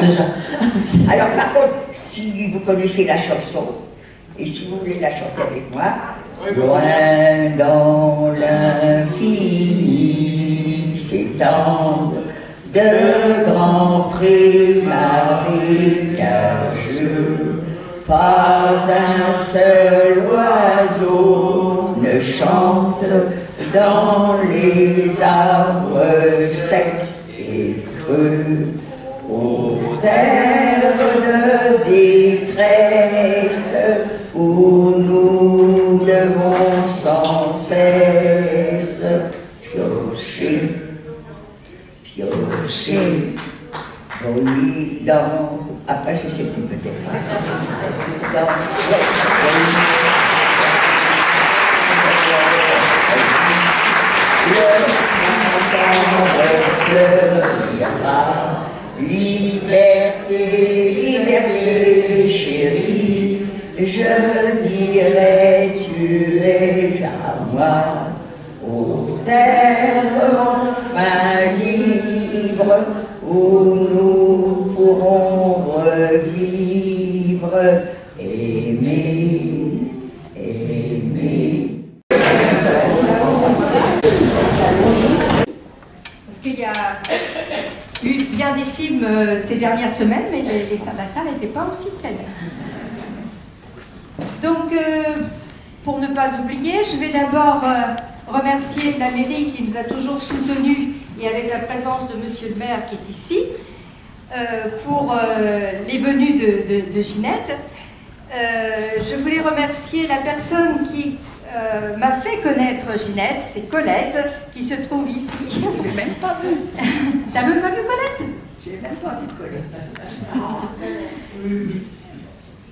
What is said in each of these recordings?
Déjà. Alors par contre, si vous connaissez la chanson, et si vous voulez la chanter avec moi, loin dans l'infini s'étendent de grands prés marécageux, pas un seul oiseau ne chante dans les arbres secs et creux. Ô terre de détresse, où nous devons sans cesse piocher, piocher, oui, dans... Après, je ne sais plus peut-être. Liberté, liberté, chérie, je dirais tu es à moi, ô terre enfin libre, où nous pourrons revivre, aimer, aimer. Parce qu'il y a eu bien des films ces dernières semaines, mais la salle n'était pas aussi pleine. Donc, pour ne pas oublier, je vais d'abord remercier la mairie qui nous a toujours soutenus, et avec la présence de Monsieur le maire qui est ici, pour les venues de Ginette. Je voulais remercier la personne qui m'a fait connaître Ginette, c'est Colette, qui se trouve ici. Je l'ai même pas vu. T'as même pas vu Colette? Je l'ai même pas vu Colette.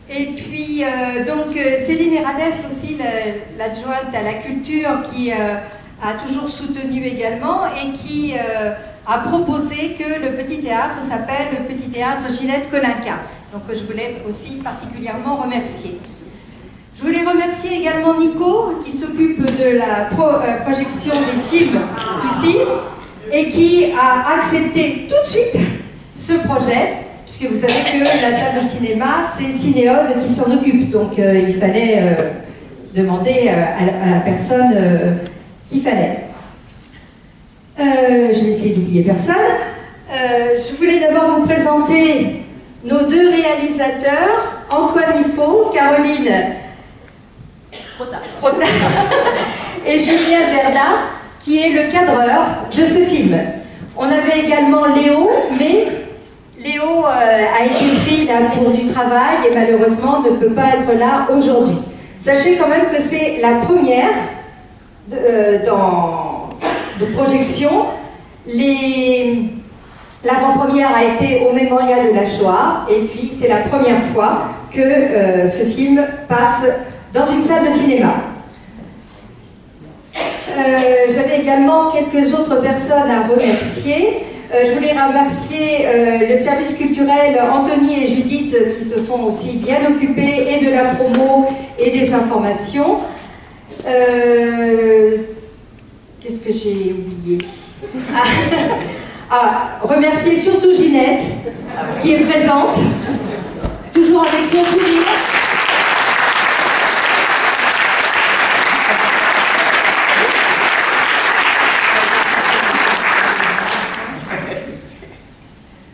Et puis, donc, Céline Hérades aussi, l'adjointe à la culture, qui a toujours soutenu également et qui a proposé que le petit théâtre s'appelle le petit théâtre Ginette Kolinka. Donc, je voulais aussi particulièrement remercier. Je voulais remercier également Nico, qui s'occupe de la projection des films ici, et qui a accepté tout de suite ce projet, puisque vous savez que la salle de cinéma, c'est Cinéode qui s'en occupe, donc il fallait demander à la personne qu'il fallait. Je vais essayer d'oublier personne. Je voulais d'abord vous présenter nos deux réalisateurs, Antoine Ifo, Caroline Prota et Julien Berda, qui est le cadreur de ce film. On avait également Léo, mais Léo a été pris là pour du travail et malheureusement ne peut pas être là aujourd'hui. Sachez quand même que c'est la première de projection. L'avant-première a été au Mémorial de la Shoah, et puis c'est la première fois que ce film passe dans une salle de cinéma. J'avais également quelques autres personnes à remercier. Je voulais remercier le service culturel Anthony et Judith, qui se sont aussi bien occupés et de la promo et des informations. Qu'est-ce que j'ai oublié? Remercier surtout Ginette, qui est présente, toujours avec son sourire.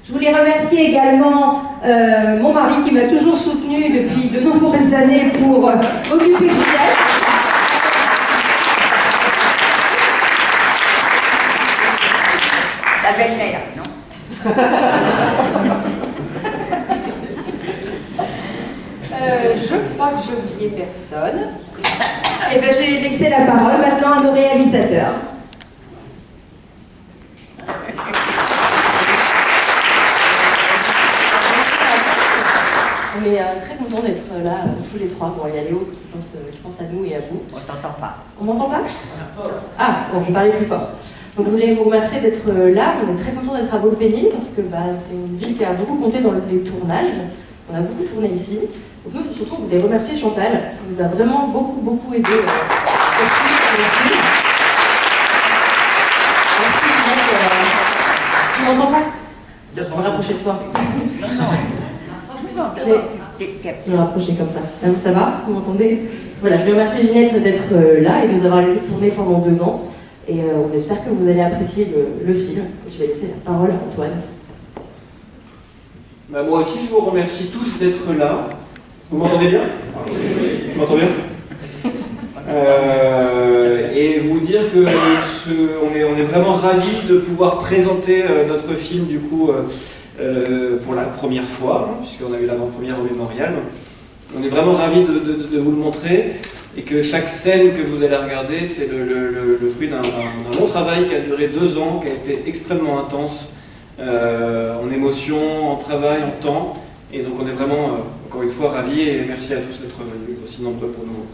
Je voulais remercier également mon mari qui m'a toujours soutenue depuis de nombreuses années pour occuper Ginette. La belle-mère, non? Je crois que j'ai oublié personne. Et bien, j'ai laissé la parole maintenant à nos réalisateurs. On est très contents d'être là, tous les trois. Bon, il y a Léo qui pense à nous et à vous. On t'entend pas. On m'entend pas? Ah, bon, je vais parler plus fort. Donc, je voulais vous remercier d'être là. On est très contents d'être à Volpeni parce que c'est une ville qui a beaucoup compté dans les tournages. On a beaucoup tourné ici. Donc, nous, surtout, on voulait remercier Chantal, qui nous a vraiment beaucoup aidé. Merci, Ginette. Tu m'entends pas? Je vais me rapprocher de toi. Non. Je vais me rapprocher comme ça. Ça va? Vous m'entendez? Voilà, je vais remercier Ginette d'être là et de nous avoir laissé tourner pendant 2 ans. Et on espère que vous allez apprécier le film. Je vais laisser la parole à Antoine. Bah, moi aussi, je vous remercie tous d'être là. Vous m'entendez bien? Vous m'entendez bien? Et vous dire que on est vraiment ravis de pouvoir présenter notre film du coup pour la première fois, hein, puisqu'on a eu l'avant-première au Mémorial. On est vraiment ravis de vous le montrer et que chaque scène que vous allez regarder, c'est le fruit d'un long travail qui a duré 2 ans, qui a été extrêmement intense en émotion, en travail, en temps. Et donc on est vraiment, encore une fois, ravis et merci à tous d'être venus aussi nombreux pour nous voir.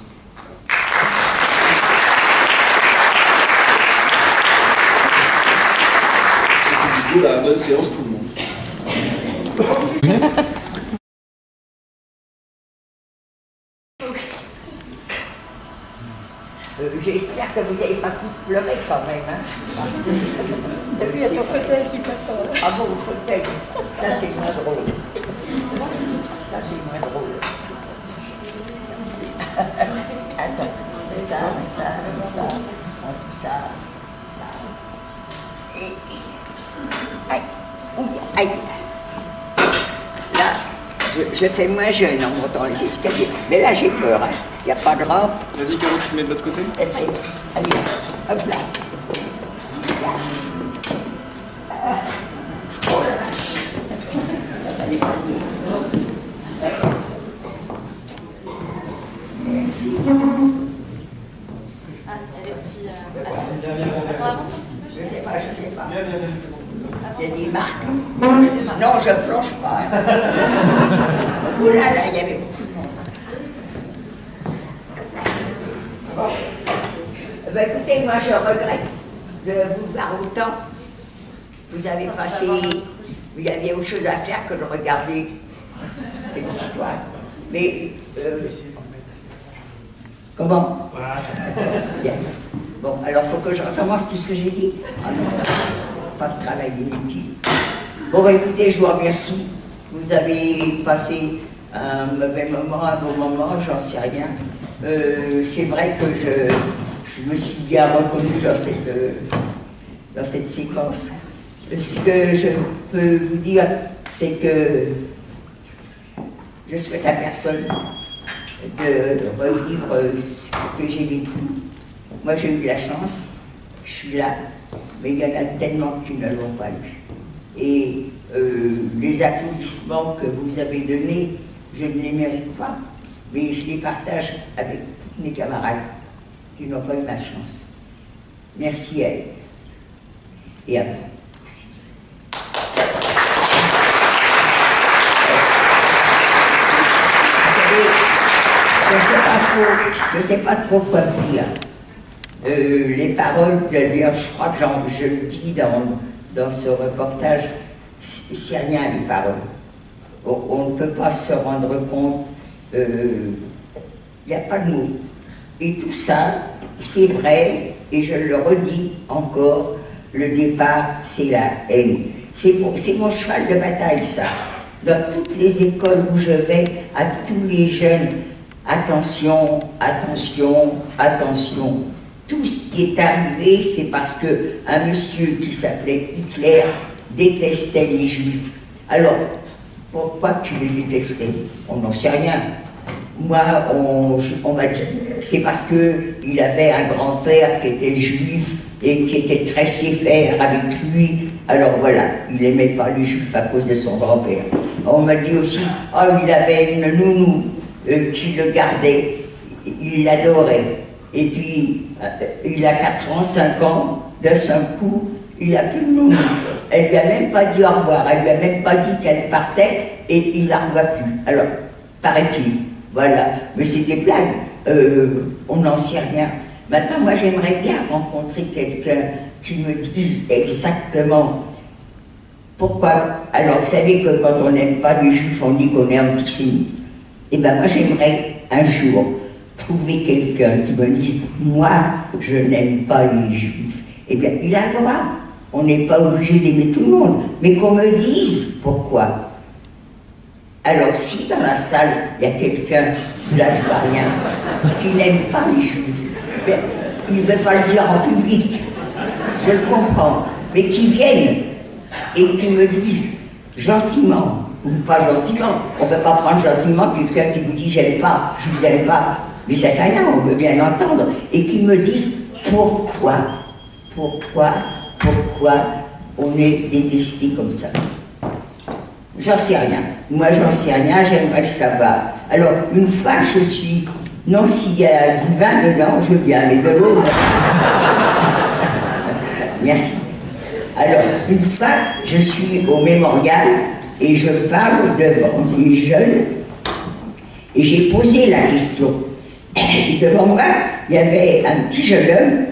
Du coup, bonne séance tout le monde. J'espère que vous n'allez pas tous pleurer quand même. Hein, parce que... Il y a ton fauteuil qui t'attend. Ah bon, le fauteuil. Là, c'est moins drôle. Là, c'est moins drôle. Attends, ça. Et... Aïe. Là, je fais moins jeune en montant les escaliers. Mais là, j'ai peur. Hein. Il n'y a pas de rampe. Vas-y, Caro, tu te mets de l'autre côté. Et puis, allez, hop là. Allez. Merci. Ah, il y a des petits... Attends, avance un petit peu. Je sais pas. Il y a des marques. Non, je ne plonge pas. Oh là là, il y avait beaucoup de monde. Ben, écoutez, moi je regrette de vous voir autant. Vous aviez autre chose à faire que de regarder cette histoire. Mais, comment? Bien. Bon, alors il faut que je recommence tout ce que j'ai dit. Ah non, pas de travail inutile. Bon, ben, écoutez, je vous remercie. Vous avez passé un mauvais moment, un bon moment, j'en sais rien. C'est vrai que je me suis bien reconnue dans cette séquence. Ce que je peux vous dire, c'est que je souhaite à personne de revivre ce que j'ai vécu. Moi, j'ai eu de la chance, je suis là, mais il y en a tellement qui ne l'ont pas eu. Et les applaudissements que vous avez donnés, je ne les mérite pas, mais je les partage avec tous mes camarades qui n'ont pas eu ma chance. Merci à elles. Et à vous aussi. Je ne sais pas trop quoi vous dire. Les paroles, d'ailleurs, je crois que je le dis dans ce reportage, c'est rien les paroles. On ne peut pas se rendre compte, il n'y a pas de mots. Et tout ça, c'est vrai, et je le redis encore, le départ, c'est la haine. C'est mon cheval de bataille, ça. Dans toutes les écoles où je vais, à tous les jeunes, attention, attention, attention. Tout ce qui est arrivé, c'est parce qu'un monsieur qui s'appelait Hitler détestait les Juifs. Alors, pourquoi qu'il les détestait? On n'en sait rien. Moi, on m'a dit, c'est parce qu'il avait un grand-père qui était juif et qui était très sévère avec lui. Alors voilà, il n'aimait pas les Juifs à cause de son grand-père. On m'a dit aussi, il avait une nounou qui le gardait, il l'adorait. Et puis, il a 4 ans, 5 ans, d'un seul coup, il n'a plus de nounou. Elle ne lui a même pas dit au revoir, elle ne lui a même pas dit qu'elle partait, et il ne la revoit plus. Alors, paraît-il, voilà. Mais c'est des blagues, on n'en sait rien. Maintenant, moi, j'aimerais bien rencontrer quelqu'un qui me dise exactement pourquoi. Alors, vous savez que quand on n'aime pas les Juifs, on dit qu'on est antisémite. Eh bien, moi, j'aimerais un jour trouver quelqu'un qui me dise « Moi, je n'aime pas les Juifs ». Eh bien, il a le droit. on n'est pas obligé d'aimer tout le monde, mais qu'on me dise pourquoi. Alors si dans la salle, il y a quelqu'un, là je vois rien, qui n'aime pas les juifs, ben, il ne veut pas le dire en public, je le comprends, mais qui viennent et qui me disent gentiment, ou pas gentiment, on ne peut pas prendre gentiment quelqu'un qui vous dit j'aime pas, je vous aime pas, mais ça fait rien, on veut bien l'entendre, et qui me disent pourquoi on est détesté comme ça. J'en sais rien. Moi, j'en sais rien, j'aimerais le savoir. Alors, une fois, je suis... Non, s'il y a du vin dedans, je veux bien, mais de l'eau... Merci. Alors, une fois, je suis au mémorial et je parle devant les jeunes et j'ai posé la question. Et devant moi, il y avait un petit jeune homme,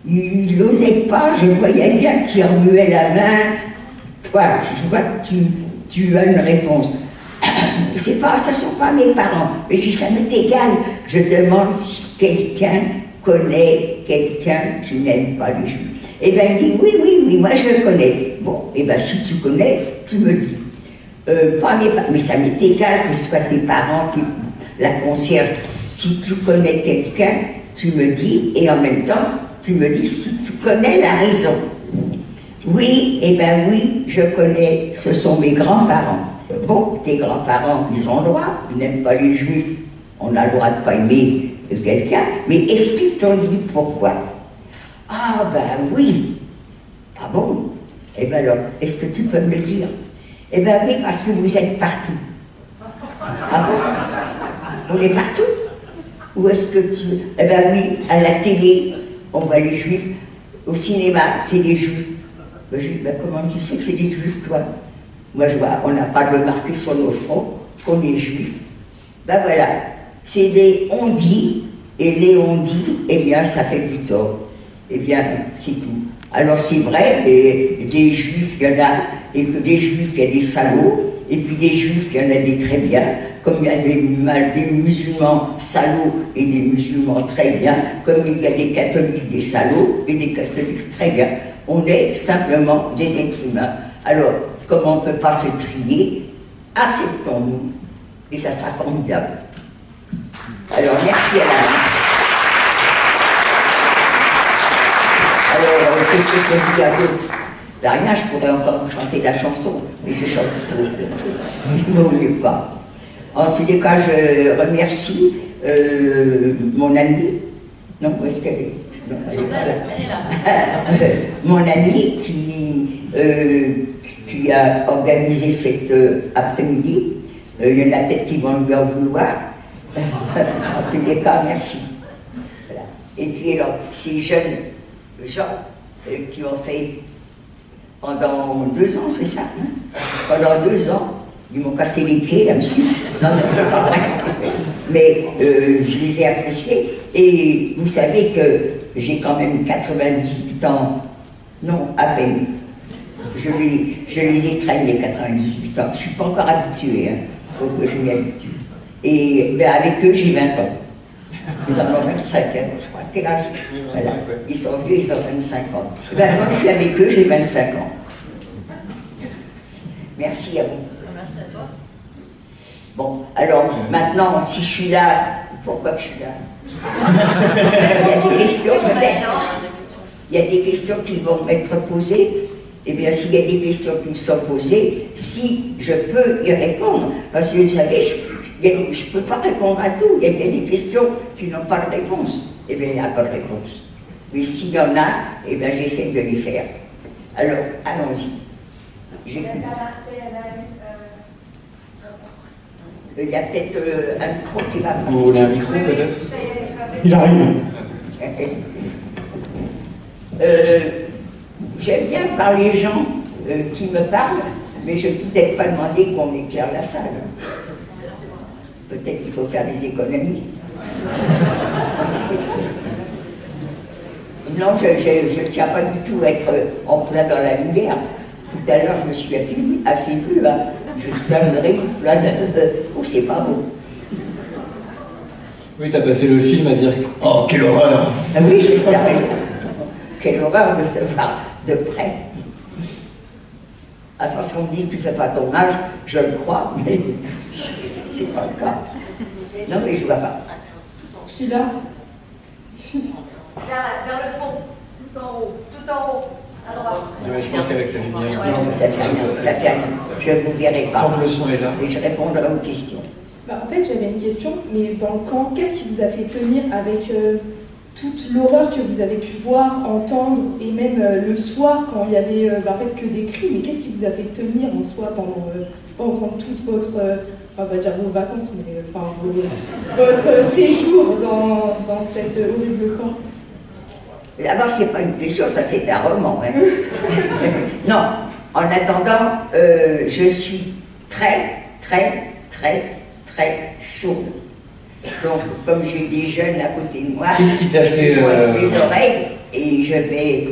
il n'osait pas, je voyais bien qu'il remuait la main. Toi, je vois que tu as une réponse. C'est pas, ce ne sont pas mes parents. Mais je dis, ça m'est égal. Je demande si quelqu'un connaît quelqu'un qui n'aime pas les juifs. Eh bien, il dit, oui, moi je le connais. Bon, eh bien, si tu connais, tu me dis. Pas mes parents, mais ça m'est égal que ce soit tes parents, la concierge. Si tu connais quelqu'un, tu me dis, et en même temps, tu me dis si tu connais la raison. Oui, eh bien oui, je connais, ce sont mes grands-parents. Bon, tes grands-parents, ils ont le droit, ils n'aiment pas les juifs, on a le droit de ne pas aimer quelqu'un, mais explique-t-on dit pourquoi? Ah ben oui. Ah bon? Eh bien alors, est-ce que tu peux me le dire? Eh bien oui, parce que vous êtes partout. Ah bon? On est partout? Ou est-ce que tu... Eh bien oui, à la télé, on voit les juifs, au cinéma, c'est des juifs. Ben, je dis, ben, comment tu sais que c'est des juifs, toi? Moi, je vois, on n'a pas de marqué sur nos fronts qu'on est juifs. Ben voilà, c'est des on-dit, et les on-dit, eh bien, ça fait du tort. Eh bien, c'est tout. Alors, c'est vrai, des juifs, il y en a, et que des juifs, il y a des salauds, et puis des juifs, il y en a des très bien, comme il y a des musulmans salauds et des musulmans très bien, comme il y a des catholiques des salauds et des catholiques très bien. On est simplement des êtres humains. Alors, comme on ne peut pas se trier, acceptons-nous, et ça sera formidable. Alors, merci à l'avance. Alors, qu'est-ce que je peux dire d'autre? Ben rien, je pourrais encore vous chanter la chanson, mais je chante faux. Il ne vaut mieux pas. En tous les cas, je remercie mon amie. Non, où est-ce qu'elle est? Non, elle est là. Mon amie qui a organisé cet après-midi. Il y en a peut-être qui vont lui en vouloir. En tous les cas, merci. Voilà. Et puis alors, ces jeunes gens qui ont fait pendant 2 ans, c'est ça, hein? Pendant 2 ans, ils m'ont cassé les pieds là-dessus. Non, mais c'est pas vrai. Mais je les ai appréciés. Et vous savez que j'ai quand même 98 ans, non, à peine. Je les étreigne, les 98 ans. Je ne suis pas encore habituée, hein. Il faut que je m'y habitue. Et ben, avec eux, j'ai 20 ans. Ils en ont 25 ans, je crois. Quel âge? Voilà. Ils sont vieux, ils ont 25 ans. Ben, quand je suis avec eux, j'ai 25 ans. Merci à vous. Merci à toi. Bon, alors maintenant, si je suis là, pourquoi je suis là? Il y a des questions peut-être. Il y a des questions qui vont m'être posées. Eh bien, s'il y a des questions qui me sont posées, si je peux y répondre, parce que vous savez, je ne peux pas répondre à tout. Il y a bien des questions qui n'ont pas de réponse. Eh bien, il n'y a pas de réponse. Mais s'il y en a, eh bien, j'essaie de les faire. Alors, allons-y. J'écoute. Il y a peut-être un micro qui va passer. Vous voulez un micro peut-être? Il arrive. J'aime bien voir les gens qui me parlent, mais je ne peux peut-être pas demander qu'on éclaire la salle. Peut-être qu'il faut faire des économies. Non, je ne tiens pas du tout à être en plein dans la lumière. Tout à l'heure, je me suis assez vue. Hein. Je donnerai plein de... Oh, c'est pas beau. Oui, tu as passé le film à dire « Oh, quelle horreur !» Ah oui, j'ai raison. Quelle horreur de se voir de près. À force qu'on me dise tu fais pas ton âge, je le crois, mais c'est pas le cas. Non mais je vois pas. Je suis là. Vers le fond, tout en haut, à droite. Ouais, je pense qu'avec la lumière. Non, ça fait rien. Je ne vous verrai pas. Tant que le son est là. Et je répondrai aux questions. Bah, en fait, j'avais une question, mais dans le camp, qu'est-ce qui vous a fait tenir avec toute l'horreur que vous avez pu voir, entendre, et même le soir, quand il y avait en fait que des cris, mais qu'est-ce qui vous a fait tenir en soi pendant toute votre, on va dire vos vacances, mais enfin votre séjour dans cette horrible camp? D'abord, c'est pas une question, ça c'est un roman. Hein. Non, en attendant, je suis très sourde. Donc, comme j'ai des jeunes à côté de moi, qu'est-ce qui t'a fait les oreilles et je vais.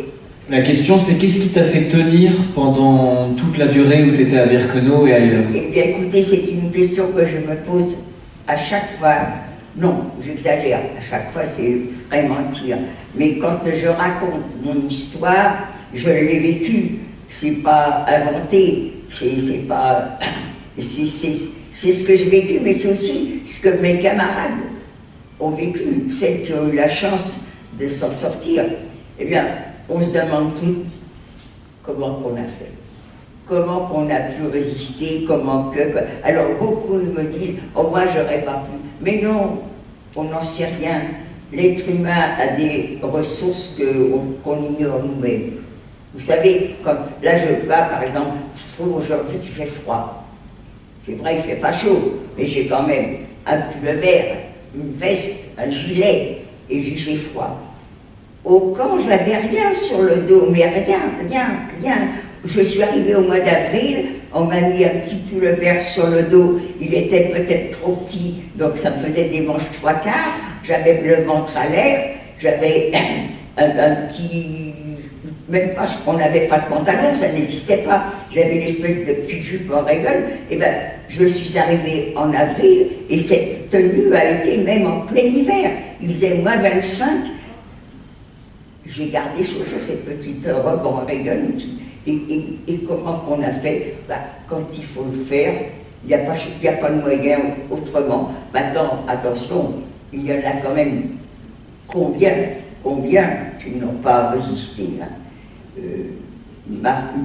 La question c'est qu'est-ce qui t'a fait tenir pendant toute la durée où tu étais à Birkenau et ailleurs? Eh bien, écoutez, c'est une question que je me pose à chaque fois. Non, j'exagère. À chaque fois, c'est très mentir. Mais quand je raconte mon histoire, je l'ai vécue. C'est pas inventé. C'est pas. C'est ce que j'ai vécu, mais c'est aussi ce que mes camarades ont vécu, celles qui ont eu la chance de s'en sortir. Eh bien, on se demande tout comment qu'on a fait, comment qu'on a pu résister, comment que... Alors beaucoup me disent, oh moi j'aurais pas pu. Mais non, on n'en sait rien. L'être humain a des ressources qu'on ignore nous-mêmes. Vous savez, comme là je vois par exemple, je trouve aujourd'hui qu'il fait froid. C'est vrai, il ne fait pas chaud, mais j'ai quand même un pull vert, une veste, un gilet, et j'ai froid. Au camp, je n'avais rien sur le dos, mais rien. Je suis arrivée au mois d'avril, on m'a mis un petit pull vert sur le dos, il était peut-être trop petit, donc ça me faisait des manches 3/4, j'avais le ventre à l'air, j'avais un petit... Même pas, on n'avait pas de pantalon, ça n'existait pas. J'avais une espèce de petite jupe en règle. Et ben, je suis arrivée en avril et cette tenue a été même en plein hiver. Il faisait moins 25. J'ai gardé toujours cette petite robe en règle. Et comment qu'on a fait? Ben, quand il faut le faire, il n'y a pas de moyen autrement. Maintenant, attention, il y en a quand même combien qui n'ont pas résisté hein? Une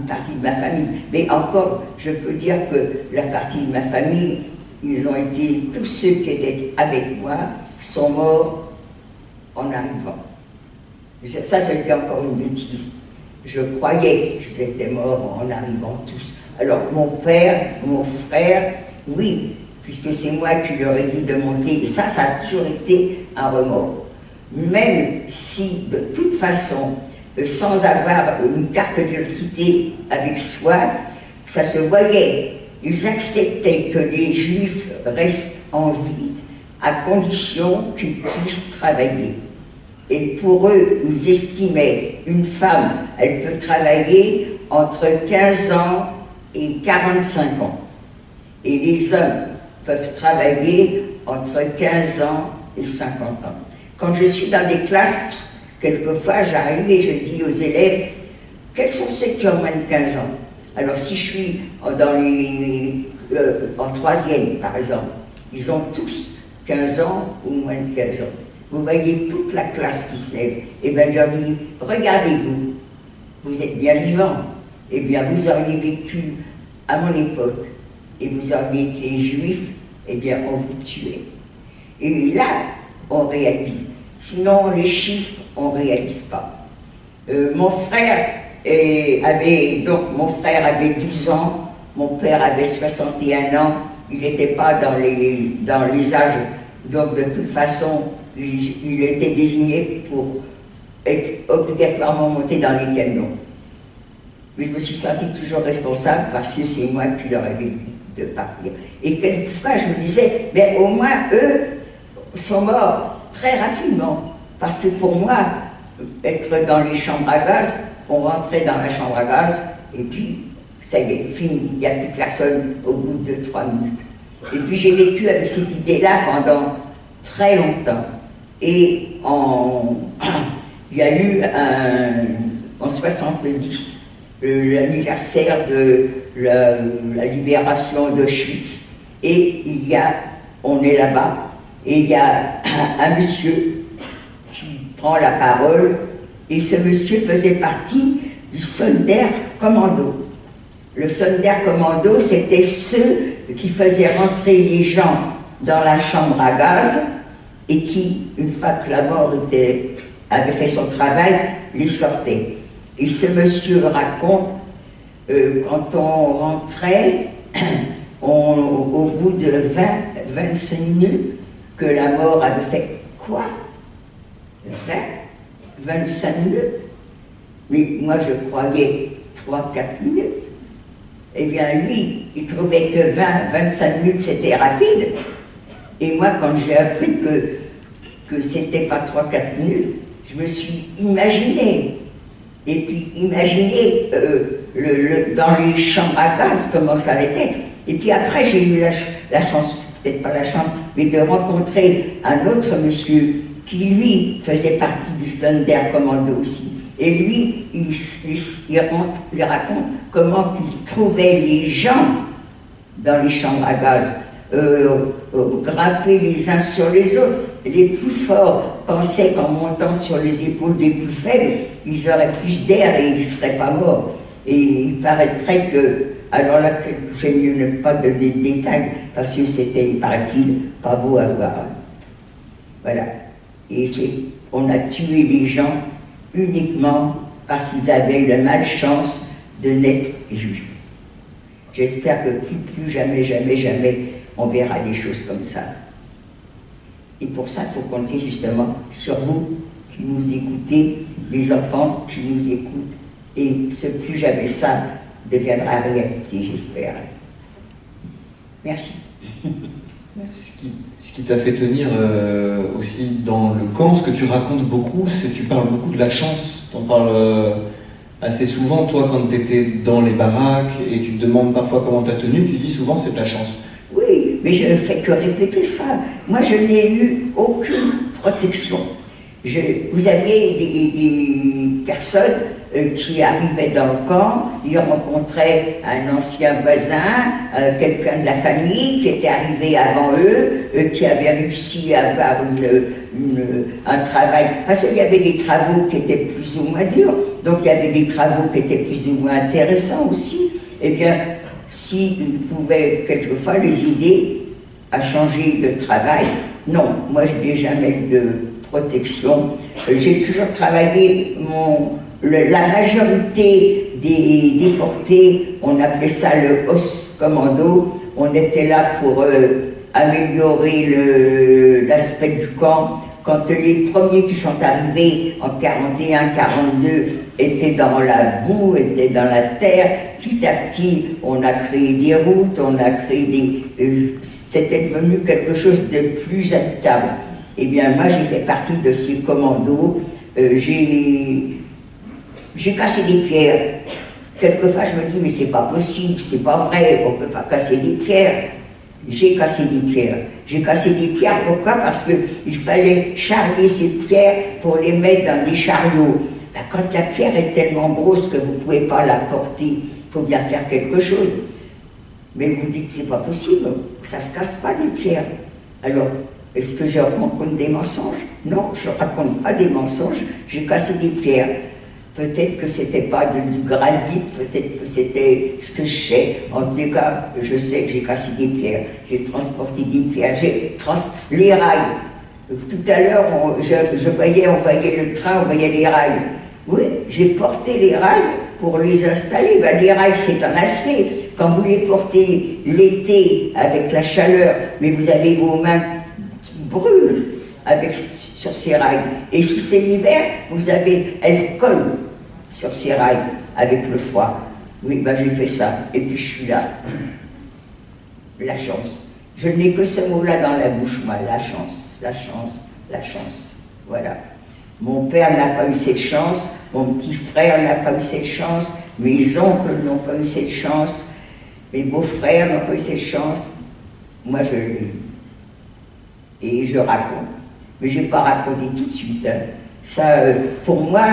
partie de ma famille. Mais encore, je peux dire que la partie de ma famille, ils ont été, tous ceux qui étaient avec moi, sont morts en arrivant. Ça, c'était encore une bêtise. Je croyais qu'ils étaient morts en arrivant tous. Alors, mon père, mon frère, oui, puisque c'est moi qui leur ai dit de monter, et ça a toujours été un remords. Même si, de toute façon, sans avoir une carte d'identité avec soi, ça se voyait. Ils acceptaient que les Juifs restent en vie à condition qu'ils puissent travailler. Et pour eux, ils estimaient une femme, elle peut travailler entre 15 ans et 45 ans. Et les hommes peuvent travailler entre 15 ans et 50 ans. Quand je suis dans des classes, quelquefois, j'arrive et je dis aux élèves, quels sont ceux qui ont moins de 15 ans? Alors, si je suis en troisième, par exemple, ils ont tous 15 ans ou moins de 15 ans. Vous voyez toute la classe qui se lève. Et bien, je leur dis, regardez-vous, vous êtes bien vivants. Eh bien, vous auriez vécu à mon époque, et vous auriez été juif, eh bien, on vous tuait. Et là, on réalise. Sinon, les chiffres, on ne réalise pas. Mon frère avait 12 ans, mon père avait 61 ans, il n'était pas dans les âges, donc de toute façon, il était désigné pour être obligatoirement monté dans les camions. Mais je me suis sentie toujours responsable parce que c'est moi qui leur avais dit de partir. Et quelquefois, je me disais, mais au moins, eux sont morts très rapidement. Parce que pour moi, être dans les chambres à gaz, on rentrait dans la chambre à gaz, et puis, ça y est, fini, il n'y a plus personne au bout de 3 minutes. Et puis j'ai vécu avec cette idée-là pendant très longtemps. Et il y a eu en 70, l'anniversaire de la libération d'Auschwitz. Et on est là-bas, et il y a un monsieur qui prend la parole, et ce monsieur faisait partie du Sonderkommando. Le Sonderkommando, c'était ceux qui faisaient rentrer les gens dans la chambre à gaz et qui, une fois que la mort avait fait son travail, les sortait. Et ce monsieur raconte, quand on rentrait, au bout de 25 minutes, que la mort avait fait quoi? 25 minutes? Mais moi je croyais 3-4 minutes. Eh bien lui, il trouvait que 20-25 minutes c'était rapide. Et moi quand j'ai appris que c'était pas 3-4 minutes, je me suis imaginé. Et puis imaginé dans les chambres à gaz comment ça allait être. Et puis après j'ai eu la chance, peut-être pas la chance, mais de rencontrer un autre monsieur qui lui faisait partie du Sonderkommando aussi. Et lui, il raconte comment il trouvait les gens dans les chambres à gaz, grimper les uns sur les autres. Les plus forts pensaient qu'en montant sur les épaules des plus faibles, ils auraient plus d'air et ils ne seraient pas morts. Et il paraîtrait que, alors là, j'aime mieux ne pas donner de détails, parce que c'était, paraît-il, pas beau à voir. Voilà. Et on a tué les gens uniquement parce qu'ils avaient la malchance de naître juifs. J'espère que plus jamais, jamais, jamais, on verra des choses comme ça. Et pour ça, il faut compter justement sur vous qui nous écoutez, les enfants qui nous écoutent. Et ce plus jamais ça deviendra réalité, j'espère. Merci. Ce qui t'a fait tenir aussi dans le camp, ce que tu racontes beaucoup, c'est que tu parles beaucoup de la chance. Tu en parles assez souvent, toi, quand tu étais dans les baraques et tu te demandes parfois comment tu as tenu, tu dis souvent c'est de la chance. Oui, mais je ne fais que répéter ça. Moi, je n'ai eu aucune protection. Vous aviez des personnes qui arrivaient dans le camp, ils rencontraient un ancien voisin, quelqu'un de la famille qui était arrivé avant eux, qui avait réussi à avoir un travail, parce qu'il y avait des travaux qui étaient plus ou moins durs, donc il y avait des travaux qui étaient plus ou moins intéressants aussi. Eh bien, s'ils pouvaient quelquefois les aider à changer de travail, non, moi je n'ai jamais eu de protection. J'ai toujours travaillé, la majorité des déportés, on appelait ça le Ostkommando, on était là pour améliorer l'aspect du camp. Quand les premiers qui sont arrivés en 41-42 étaient dans la boue, étaient dans la terre, petit à petit, on a créé des routes, on a créé c'était devenu quelque chose de plus habitable. Eh bien, moi, j'ai fait partie de ces commandos. J'ai cassé des pierres. Quelquefois, je me dis, mais c'est pas possible, c'est pas vrai, on peut pas casser des pierres. J'ai cassé des pierres. J'ai cassé des pierres, pourquoi? Parce qu'il fallait charrier ces pierres pour les mettre dans des chariots. Ben, quand la pierre est tellement grosse que vous ne pouvez pas la porter, il faut bien faire quelque chose. Mais vous dites, c'est pas possible, ça ne se casse pas des pierres. Alors, est-ce que je raconte des mensonges? Non, je ne raconte pas des mensonges, j'ai cassé des pierres. Peut-être que ce n'était pas du granit, peut-être que c'était ce que je sais. En tout cas, je sais que j'ai cassé des pierres, j'ai transporté des pierres, les rails. Tout à l'heure, on voyait le train, on voyait les rails. Oui, j'ai porté les rails pour les installer. Ben, les rails, c'est en acier. Quand vous les portez l'été avec la chaleur, mais vous avez vos mains qui brûlent sur ces rails. Et si c'est l'hiver, elles collent sur ces rails avec le froid. Oui, ben j'ai fait ça. Et puis je suis là. La chance. Je n'ai que ce mot-là dans la bouche, moi. La chance, la chance, la chance. Voilà. Mon père n'a pas eu cette chance, mon petit frère n'a pas eu cette chance, mes oncles n'ont pas eu cette chance, mes beaux-frères n'ont pas eu cette chance. Moi, je l'ai eu. Et je raconte. Mais je n'ai pas raconté tout de suite. Hein. Ça, pour moi,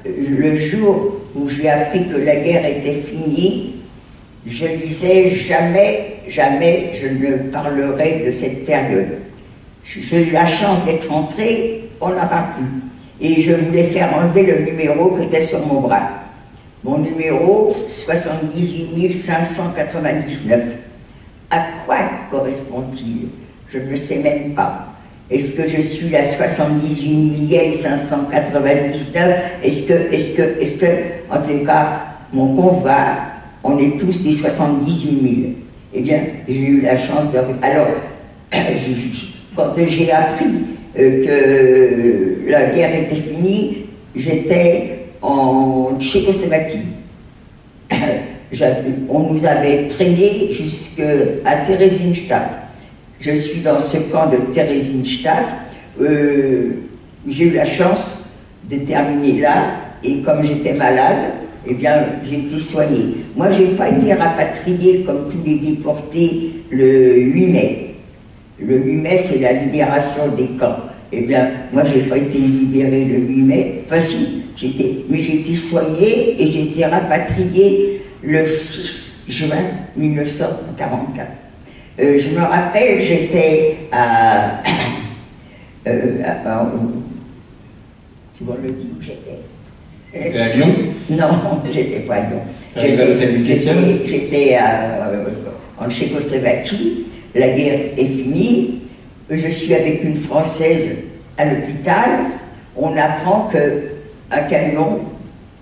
le jour où j'ai appris que la guerre était finie, je disais jamais, jamais je ne parlerai de cette période. J'ai eu la chance d'être entrée, on n'en parle plus. Et je voulais faire enlever le numéro qui était sur mon bras. Mon numéro 78 599. À quoi correspond-il? Je ne sais même pas. Est-ce que je suis la 78 599? Est-ce que, en tout cas, mon convoi, on est tous des 78 000. Eh bien, j'ai eu la chance de... Alors, quand j'ai appris que la guerre était finie, j'étais en Tchécoslovaquie. On nous avait traînés jusqu'à Theresienstadt. Je suis dans ce camp de Theresienstadt. J'ai eu la chance de terminer là, et comme j'étais malade, eh bien, j'ai été soignée. Moi, je n'ai pas été rapatriée comme tous les déportés le 8 mai. Le 8 mai, c'est la libération des camps. Eh bien, moi, je n'ai pas été libérée le 8 mai. Enfin, si, mais j'ai été soignée et j'ai été rapatriée le 6 juin 1944. Je me rappelle, j'étais à... tu vois le dit où j'étais? T'étais à Lyon? Non, j'étais pas à Lyon. J'étais à l'hôtel Lutetia? J'étais en Tchécoslovaquie. La guerre est finie. Je suis avec une Française à l'hôpital. On apprend qu'un camion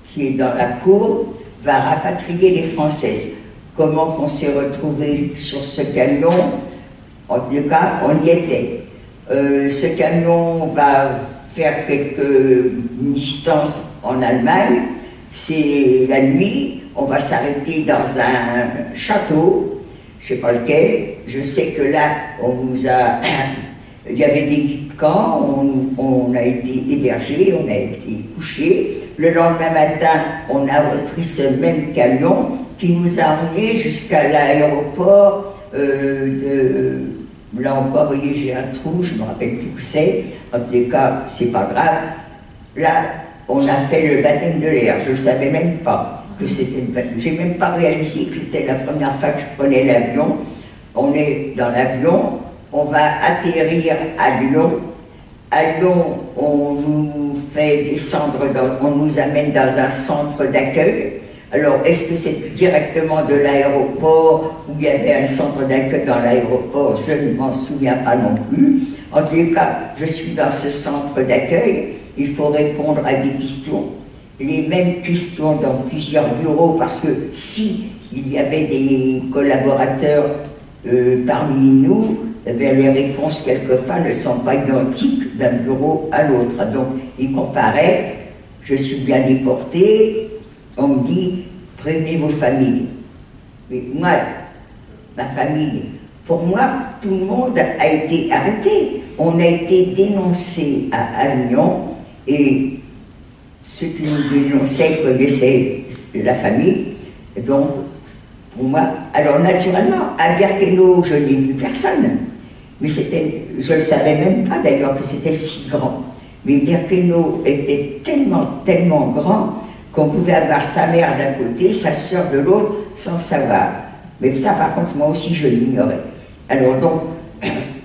qui est dans la cour va rapatrier les Françaises. Comment qu'on s'est retrouvé sur ce camion? En tout cas, on y était. Ce camion va faire quelques distances en Allemagne. C'est la nuit. On va s'arrêter dans un château, je ne sais pas lequel. Je sais que là, on nous a... Il y avait des camps, on a été hébergés, on a été couchés. Le lendemain matin, on a repris ce même camion qui nous a emmenés jusqu'à l'aéroport de... Là encore, vous voyez, j'ai un trou, je ne me rappelle plus où c'est. En tous les cas, c'est pas grave. Là, on a fait le baptême de l'air. Je ne savais même pas que c'était le baptême. J'ai même pas réalisé que c'était la première fois que je prenais l'avion. On est dans l'avion, on va atterrir à Lyon. À Lyon, on nous fait descendre, on nous amène dans un centre d'accueil. Alors, est-ce que c'est directement de l'aéroport, où il y avait un centre d'accueil dans l'aéroport? Je ne m'en souviens pas non plus. En tous les cas, je suis dans ce centre d'accueil. Il faut répondre à des questions. Les mêmes questions dans plusieurs bureaux, parce que si il y avait des collaborateurs parmi nous, eh bien, les réponses quelquefois ne sont pas identiques d'un bureau à l'autre. Donc, ils comparaient, je suis bien déporté. On me dit, prévenez vos familles. Mais moi, ma famille, pour moi, tout le monde a été arrêté. On a été dénoncés à Avignon, et ceux qui nous dénonçaient connaissaient la famille. Et donc, pour moi, alors naturellement, à Birkenau, je n'ai vu personne. Mais c'était, je ne savais même pas d'ailleurs que c'était si grand. Mais Birkenau était tellement, tellement grand, qu'on pouvait avoir sa mère d'un côté, sa sœur de l'autre, sans le savoir. Mais ça, par contre, moi aussi, je l'ignorais. Alors donc,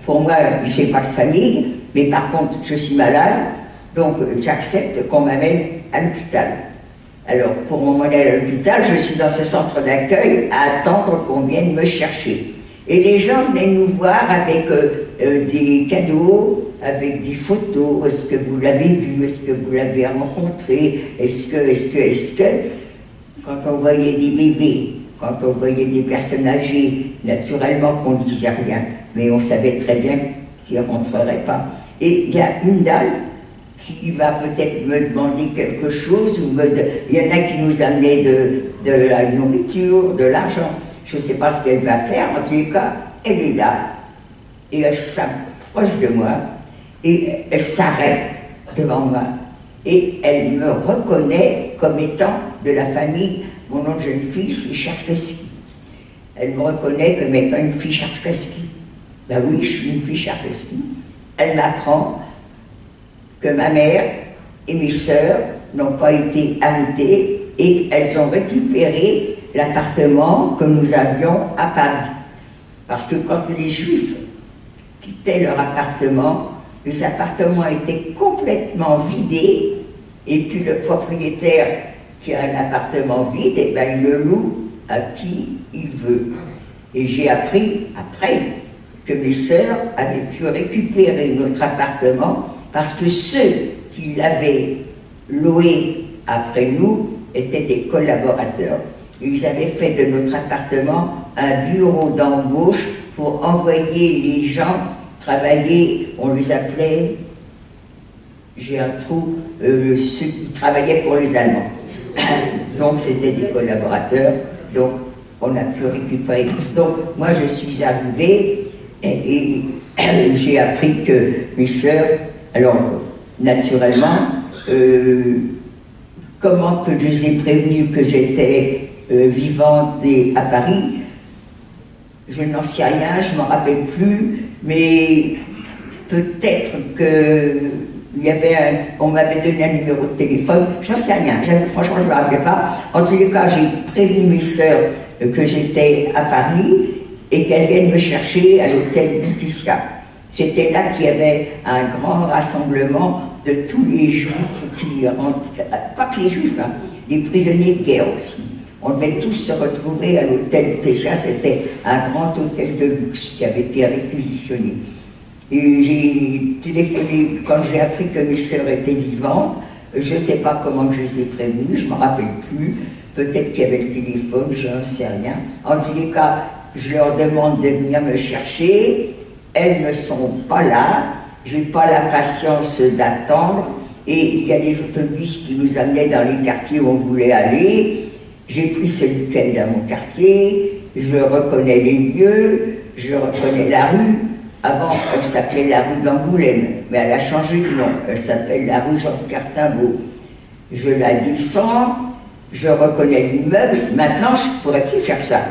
pour moi, je n'ai pas de famille, mais par contre, je suis malade, donc j'accepte qu'on m'amène à l'hôpital. Alors, pour m'emmener à l'hôpital, je suis dans ce centre d'accueil à attendre qu'on vienne me chercher. Et les gens venaient nous voir avec des cadeaux, avec des photos. Est-ce que vous l'avez vu? Est-ce que vous l'avez rencontré? Est-ce que... Quand on voyait des bébés, quand on voyait des personnes âgées, naturellement qu'on ne disait rien, mais on savait très bien qu'ils ne rentreraient pas. Et il y a une dame qui va peut-être me demander quelque chose, ou il y en a qui nous amenaient de la nourriture, de l'argent. Je ne sais pas ce qu'elle va faire, en tous les cas, elle est là, et elle s'approche de moi, et elle s'arrête devant moi, et elle me reconnaît comme étant de la famille. Mon nom de jeune fille, c'est Cherkesky. Elle me reconnaît comme étant une fille Cherkesky. Ben oui, je suis une fille Cherkesky. Elle m'apprend que ma mère et mes sœurs n'ont pas été arrêtées et elles ont récupéré l'appartement que nous avions à Paris. Parce que quand les Juifs quittaient leur appartement, les appartements étaient complètement vidés, et puis le propriétaire qui a un appartement vide, eh ben, il le loue à qui il veut. Et j'ai appris après que mes sœurs avaient pu récupérer notre appartement parce que ceux qui l'avaient loué après nous étaient des collaborateurs. Ils avaient fait de notre appartement un bureau d'embauche pour envoyer les gens travailler, on les appelait, j'ai un trou, ceux qui travaillaient pour les Allemands. Donc c'était des collaborateurs, donc on a pu récupérer. Donc moi je suis arrivée et j'ai appris que mes sœurs, alors naturellement, comment que je les ai prévenus que j'étais vivante à Paris, je n'en sais rien, je ne m'en rappelle plus, mais peut-être que il y avait on m'avait donné un numéro de téléphone, j'en sais rien, franchement je ne me rappelle pas. En tous les cas, j'ai prévenu mes sœurs que j'étais à Paris et qu'elles viennent me chercher à l'hôtel Laetitia. C'était là qu'il y avait un grand rassemblement de tous les Juifs qui rentraient, pas que les Juifs, hein, les prisonniers de guerre aussi. On devait tous se retrouver à l'hôtel Laetitia, c'était un grand hôtel de luxe qui avait été réquisitionné. Et j'ai téléphoné, quand j'ai appris que mes sœurs étaient vivantes, je ne sais pas comment je les ai prévenues, je ne me rappelle plus, peut-être qu'il y avait le téléphone, je n'en sais rien. En tous les cas, je leur demande de venir me chercher, elles ne sont pas là, je n'ai pas la patience d'attendre, et il y a des autobus qui nous amenaient dans les quartiers où on voulait aller. J'ai pris celui qui est dans mon quartier, je reconnais les lieux, je reconnais la rue. Avant, elle s'appelait la rue d'Angoulême, mais elle a changé de nom, elle s'appelle la rue Jean-Pierre Timbaud. Je la descends, je reconnais l'immeuble, maintenant je ne pourrais plus faire ça.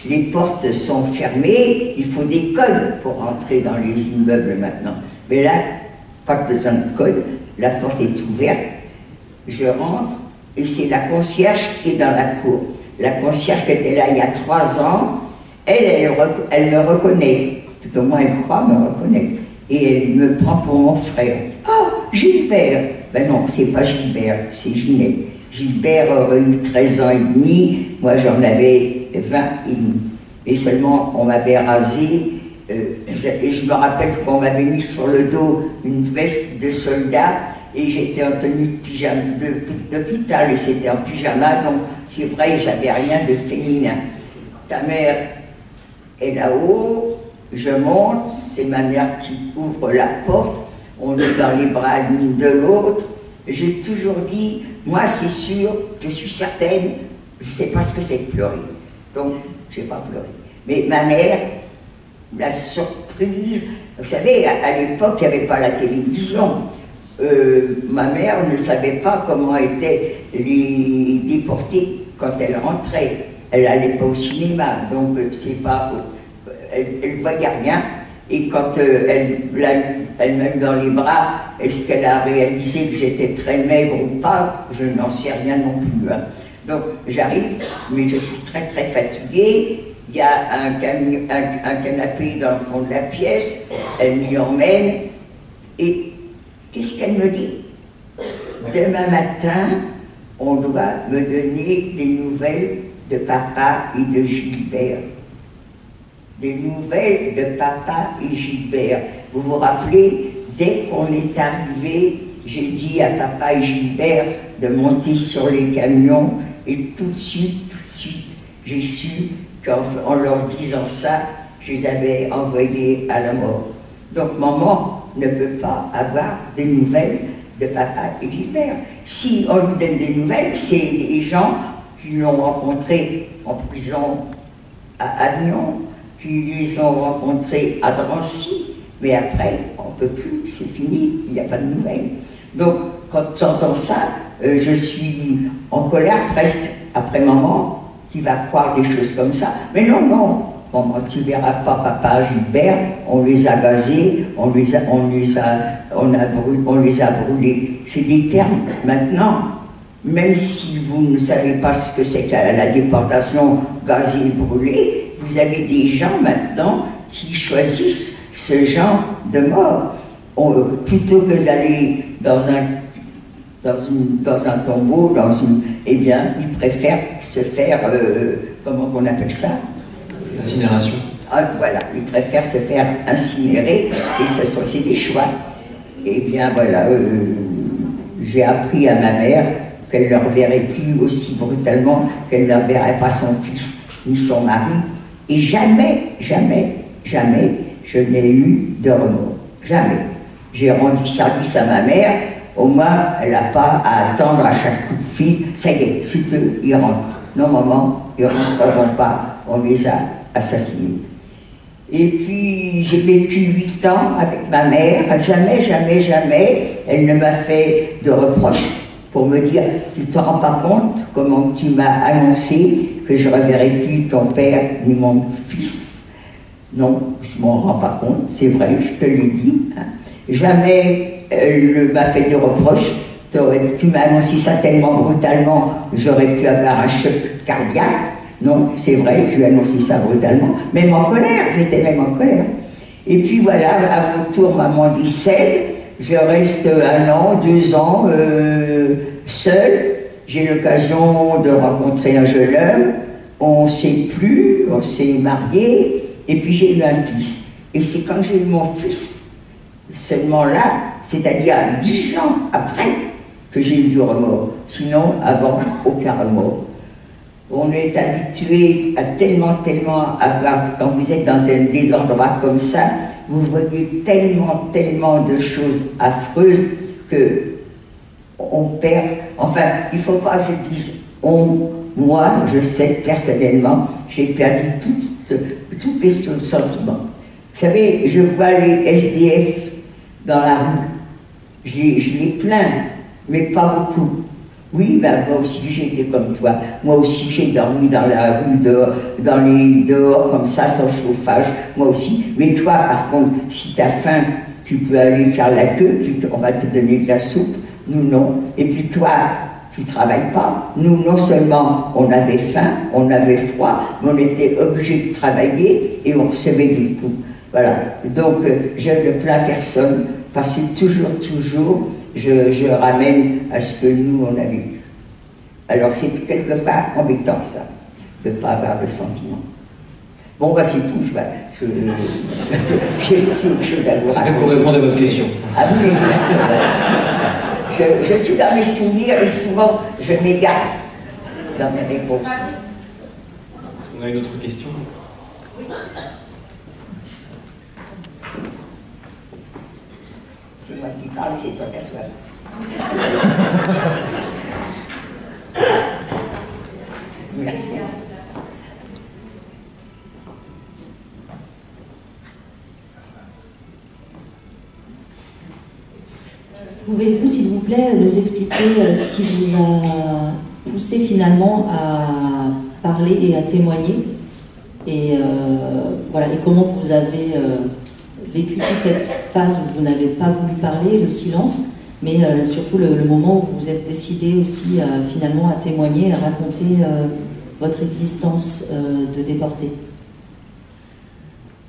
Les portes sont fermées, il faut des codes pour entrer dans les immeubles maintenant. Mais là, pas besoin de code, la porte est ouverte, je rentre, et c'est la concierge qui est dans la cour. La concierge qui était là il y a 3 ans, elle me reconnaît. Tout au moins, elle croit me reconnaître. Et elle me prend pour mon frère. « Oh, Gilbert !» Ben non, c'est pas Gilbert, c'est Ginette. Gilbert aurait eu 13 ans et demi, moi j'en avais 20 et demi. Et seulement, on m'avait rasé, et je me rappelle qu'on m'avait mis sur le dos une veste de soldat, et j'étais en tenue de pyjama d'hôpital, et c'était en pyjama, donc c'est vrai, j'avais rien de féminin. Ta mère est là-haut, je monte, c'est ma mère qui ouvre la porte, on est dans les bras l'une de l'autre. J'ai toujours dit, moi c'est sûr, je suis certaine, je ne sais pas ce que c'est que pleurer. Donc, je n'ai pas pleuré. Mais ma mère, la surprise, vous savez, à l'époque, il n'y avait pas la télévision. Ma mère ne savait pas comment étaient les déportés quand elle rentrait. Elle n'allait pas au cinéma, donc c'est pas... Elle ne voyait rien, et quand elle m'a eu dans les bras, est-ce qu'elle a réalisé que j'étais très maigre ou pas? Je n'en sais rien non plus. Hein. Donc j'arrive, mais je suis très très fatiguée, il y a un canapé dans le fond de la pièce, elle m'y emmène, et qu'est-ce qu'elle me dit? Demain matin, on doit me donner des nouvelles de papa et de Gilbert. Des nouvelles de papa et Gilbert. Vous vous rappelez, dès qu'on est arrivé, j'ai dit à papa et Gilbert de monter sur les camions, et tout de suite, j'ai su qu'en leur disant ça, je les avais envoyés à la mort. Donc maman ne peut pas avoir des nouvelles de papa et Gilbert. Si on lui donne des nouvelles, c'est les gens qui l'ont rencontré en prison à Avignon, qui les ont rencontrés à Drancy, mais après, on ne peut plus, c'est fini, il n'y a pas de nouvelles. Donc, quand j'entends ça, je suis en colère presque après maman, qui va croire des choses comme ça. Mais non, non, maman, tu verras pas papa Gilbert, on les a gazés, on les a brûlés. C'est des termes, maintenant, même si vous ne savez pas ce que c'est que la déportation gazée et brûlée, vous avez des gens maintenant qui choisissent ce genre de mort. Plutôt que d'aller dans un tombeau, eh bien, ils préfèrent se faire, comment on appelle ça? Incinération. Ah, voilà, ils préfèrent se faire incinérer, et c'est des choix. Eh bien, voilà, j'ai appris à ma mère qu'elle ne leur verrait plus aussi brutalement, qu'elle ne leur verrait pas son fils ni son mari, et jamais, jamais, jamais, je n'ai eu de remords. Jamais. J'ai rendu service à ma mère, au moins, elle n'a pas à attendre à chaque coup de fil, ça y est, c'est eux, ils rentrent. Non, maman, ils ne rentreront pas, on les a assassinés. Et puis, j'ai vécu 8 ans avec ma mère, jamais, jamais, jamais, elle ne m'a fait de reproches pour me dire, tu ne te rends pas compte comment tu m'as annoncé que je ne reverrai plus ton père ni mon fils. Non, je ne m'en rends pas compte, c'est vrai, je te l'ai dit. Hein. Jamais elle m'a fait des reproches. Tu m'as annoncé ça tellement brutalement, j'aurais pu avoir un choc cardiaque. Non, c'est vrai, je lui ai annoncé ça brutalement, même en colère, j'étais même en colère. Et puis voilà, à mon tour, maman décède, je reste 1 an, 2 ans, seule. J'ai l'occasion de rencontrer un jeune homme, on ne s'est plus, on s'est mariés, et puis j'ai eu un fils. Et c'est quand j'ai eu mon fils, seulement là, c'est-à-dire 10 ans après, que j'ai eu du remords. Sinon, avant, aucun remords. On est habitué à tellement avoir, quand vous êtes dans des endroits comme ça, vous voyez tellement de choses affreuses que on perd. Enfin, il ne faut pas que je dise moi, je sais personnellement, j'ai perdu toute question de sentiment. Vous savez, je vois les SDF dans la rue, je les plains, mais pas beaucoup. Oui, ben moi aussi j'ai été comme toi. Moi aussi j'ai dormi dans la rue, dehors comme ça, sans chauffage. Moi aussi. Mais toi, par contre, si tu as faim, tu peux aller faire la queue, puis on va te donner de la soupe. Nous, non. Et puis toi, tu ne travailles pas. Nous, non seulement on avait faim, on avait froid, mais on était obligés de travailler et on recevait des coups. Voilà. Donc, je ne plains personne, parce que toujours, je ramène à ce que nous, on a vécu. Alors, c'est quelquefois embêtant, ça, de ne pas avoir de sentiments. Bon, bah, c'est tout. J'ai autre chose à vous raconter. C'est pour répondre à votre question. À vous, les questions. Je suis dans mes souvenirs et souvent, je m'égare dans mes réponses. Est-ce qu'on a une autre question? C'est moi qui parle, c'est toi qui as soif. Merci. Pouvez-vous, s'il vous plaît, nous expliquer ce qui vous a poussé finalement à parler et à témoigner et, voilà, et comment vous avez vécu toute cette phase où vous n'avez pas voulu parler, le silence, mais surtout le moment où vous vous êtes décidé aussi finalement à témoigner, à raconter votre existence de déporté.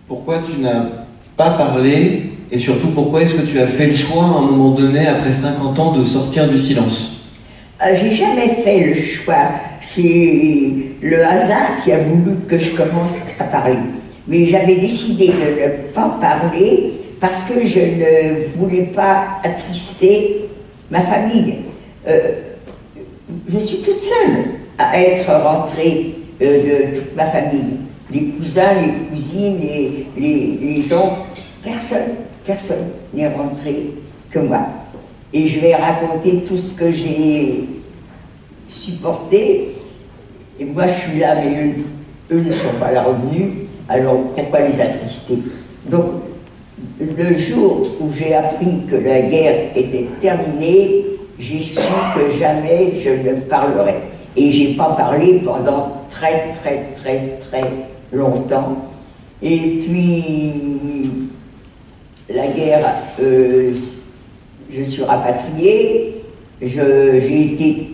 Pourquoi tu n'as pas parlé et surtout pourquoi est-ce que tu as fait le choix à un moment donné, après 50 ans, de sortir du silence? J'ai jamais fait le choix, c'est le hasard qui a voulu que je commence à parler. Mais j'avais décidé de ne pas parler parce que je ne voulais pas attrister ma famille. Je suis toute seule à être rentrée de toute ma famille. Les cousins, les cousines, les oncles, personne n'est rentré que moi. Et je vais raconter tout ce que j'ai supporté. Et moi, je suis là, mais eux ne sont pas là revenus. Alors, pourquoi les attrister? Donc, le jour où j'ai appris que la guerre était terminée, j'ai su que jamais je ne parlerais. Et je n'ai pas parlé pendant très longtemps. Et puis, la guerre, je suis rapatriée, j'ai été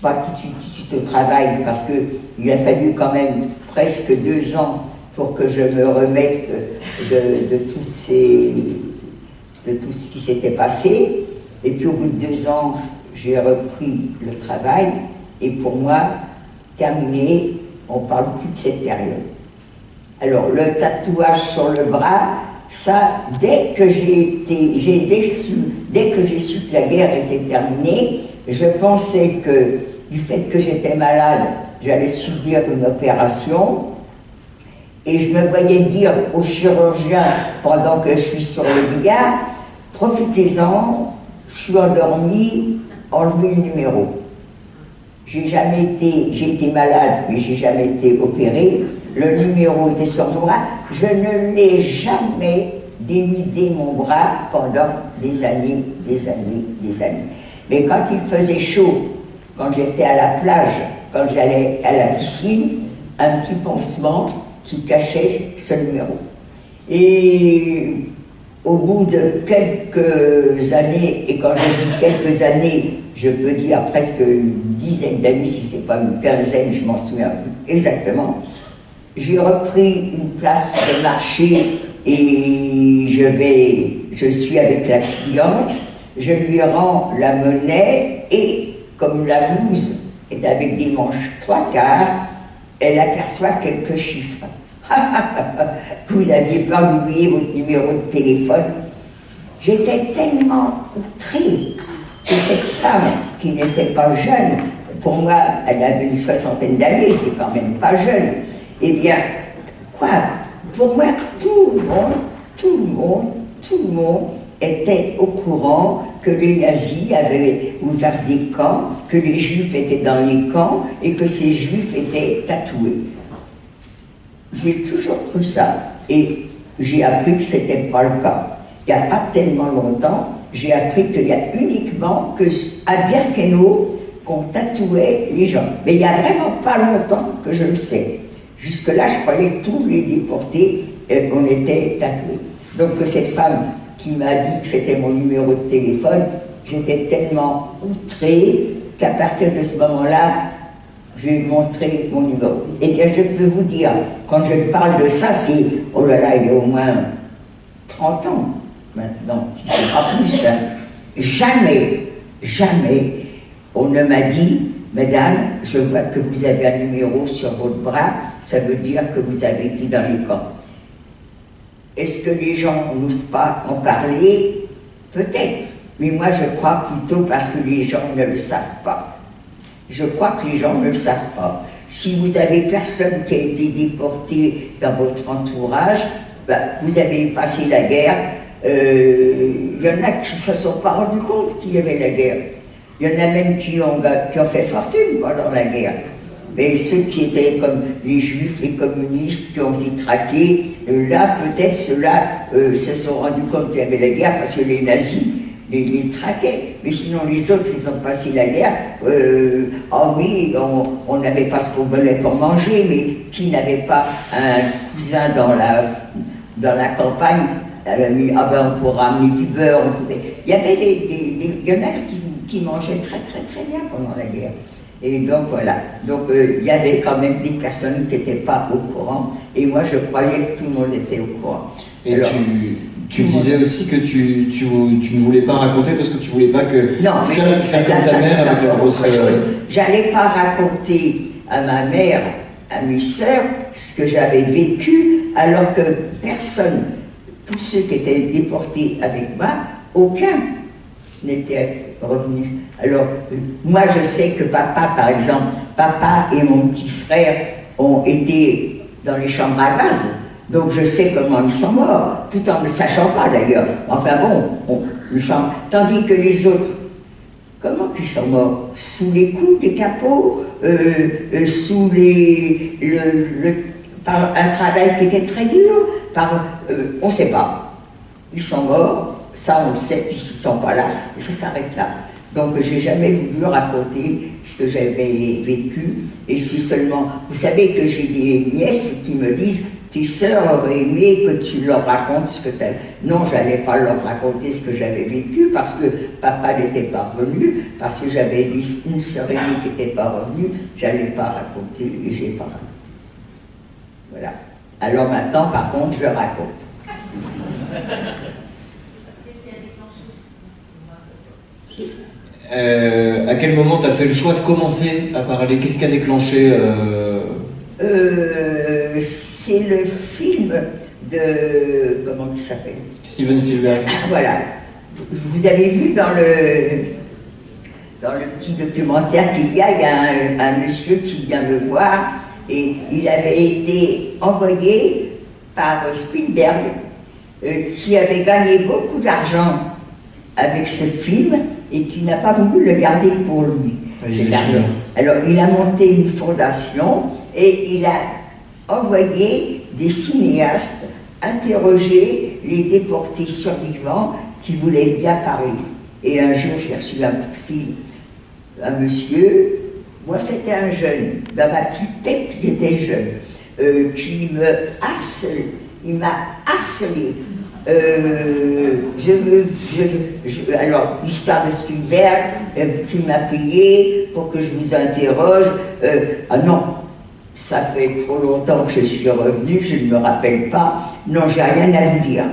pas tout de suite au travail, parce qu'il a fallu quand même presque 2 ans pour que je me remette de tout ce qui s'était passé. Et puis au bout de 2 ans, j'ai repris le travail, et pour moi, terminé, on parle plus de cette période. Alors, le tatouage sur le bras, ça, dès que j'ai su que la guerre était terminée, je pensais que, du fait que j'étais malade, j'allais subir une opération, et je me voyais dire au chirurgien, pendant que je suis sur le billard, profitez-en, je suis endormi, enlevez le numéro. J'ai été malade, mais j'ai jamais été opéré. Le numéro était sur mon bras. Je ne l'ai jamais dénudé mon bras pendant des années, des années, des années. Mais quand il faisait chaud, quand j'étais à la plage, quand j'allais à la piscine, un petit pansement qui cachait ce numéro. Et au bout de quelques années, et quand je dis quelques années, je peux dire presque une dizaine d'années, si ce n'est pas une quinzaine, je m'en souviens plus exactement, j'ai repris une place de marché et je suis avec la cliente, je lui rends la monnaie et comme la blouse est avec des manches 3/4, elle aperçoit quelques chiffres. Vous aviez peur d'oublier votre numéro de téléphone. J'étais tellement outrée que cette femme, qui n'était pas jeune, pour moi, elle avait une 60aine d'années, c'est quand même pas jeune, eh bien, quoi? Pour moi, tout le monde était au courant que les nazis avaient ouvert des camps, que les juifs étaient dans les camps et que ces juifs étaient tatoués. J'ai toujours cru ça et j'ai appris que ce n'était pas le cas. Il n'y a pas tellement longtemps, j'ai appris qu'il y a uniquement qu'à Birkenau qu'on tatouait les gens. Mais il n'y a vraiment pas longtemps que je le sais. Jusque-là, je croyais que tous les déportés, on était tatoués. Donc cette femme qui m'a dit que c'était mon numéro de téléphone, j'étais tellement outrée qu'à partir de ce moment-là, je lui ai montré mon numéro. Eh bien, je peux vous dire, quand je parle de ça, c'est, oh là là, il y a au moins 30 ans maintenant, si c'est pas plus. Hein. Jamais, on ne m'a dit, Madame, je vois que vous avez un numéro sur votre bras, ça veut dire que vous avez été dans les camps. Est-ce que les gens n'osent pas en parler? Peut-être, mais moi je crois plutôt parce que les gens ne le savent pas. Je crois que les gens ne le savent pas. Si vous avez personne qui a été déporté dans votre entourage, ben, vous avez passé la guerre, il y en a qui ne se sont pas rendus compte qu'il y avait la guerre. Il y en a même qui ont fait fortune pendant la guerre. Mais ceux qui étaient comme les juifs, les communistes, qui ont été traqués, là, peut-être ceux-là se sont rendus compte qu'il y avait la guerre parce que les nazis les traquaient. Mais sinon, les autres, ils ont passé la guerre. Ah oui, on n'avait pas ce qu'on voulait pour manger, mais qui n'avait pas un cousin dans la campagne ah ben, on pourra amener du beurre. Il y avait il y en a qui mangeaient très bien pendant la guerre. Et donc voilà, donc il y avait quand même des personnes qui n'étaient pas au courant, et moi je croyais que tout le monde était au courant. Et alors, tu disais aussi que tu ne voulais pas raconter parce que tu ne voulais pas que... Non, mais faire comme ta mère avec la grosse... J'allais pas raconter à ma mère, à mes sœurs, ce que j'avais vécu, alors que personne, tous ceux qui étaient déportés avec moi, aucun n'était revenu. Alors, moi je sais que papa, par exemple, papa et mon petit frère ont été dans les chambres à gaz, donc je sais comment ils sont morts, tout en ne sachant pas d'ailleurs. Enfin bon, tandis que les autres, comment ils sont morts? Sous les coups des capots, sous par un travail qui était très dur, on ne sait pas. Ils sont morts. Ça, on le sait, puisqu'ils ne sont pas là, et ça s'arrête là. Donc, j'ai jamais voulu raconter ce que j'avais vécu, et si seulement... Vous savez que j'ai des nièces qui me disent, tes sœurs auraient aimé que tu leur racontes ce que tu as... Non, je n'allais pas leur raconter ce que j'avais vécu parce que papa n'était pas revenu, parce que j'avais une sœur aînée qui n'était pas revenue, je n'allais pas raconter et j'ai pas raconté. Voilà. Alors maintenant, par contre, je raconte. Qu'est-ce qui a déclenché À quel moment tu as fait le choix de commencer à parler? Qu'est-ce qui a déclenché C'est le film de... Comment il s'appelle? Steven Spielberg. Voilà. Vous avez vu dans le petit documentaire qu'il y a un monsieur qui vient me voir et il avait été envoyé par Spielberg qui avait gagné beaucoup d'argent avec ce film et qui n'a pas voulu le garder pour lui. Alors il a monté une fondation et il a envoyé des cinéastes interroger les déportés survivants qui voulaient bien parler. Et un jour, j'ai reçu un coup de fil, un monsieur, moi c'était un jeune, dans ma petite tête j'étais jeune, qui me harcelait, il m'a harcelé. Alors, l'histoire de Spielberg, qui m'a payé pour que je vous interroge, ah non, ça fait trop longtemps que je suis revenue, je ne me rappelle pas, non, j'ai rien à vous dire.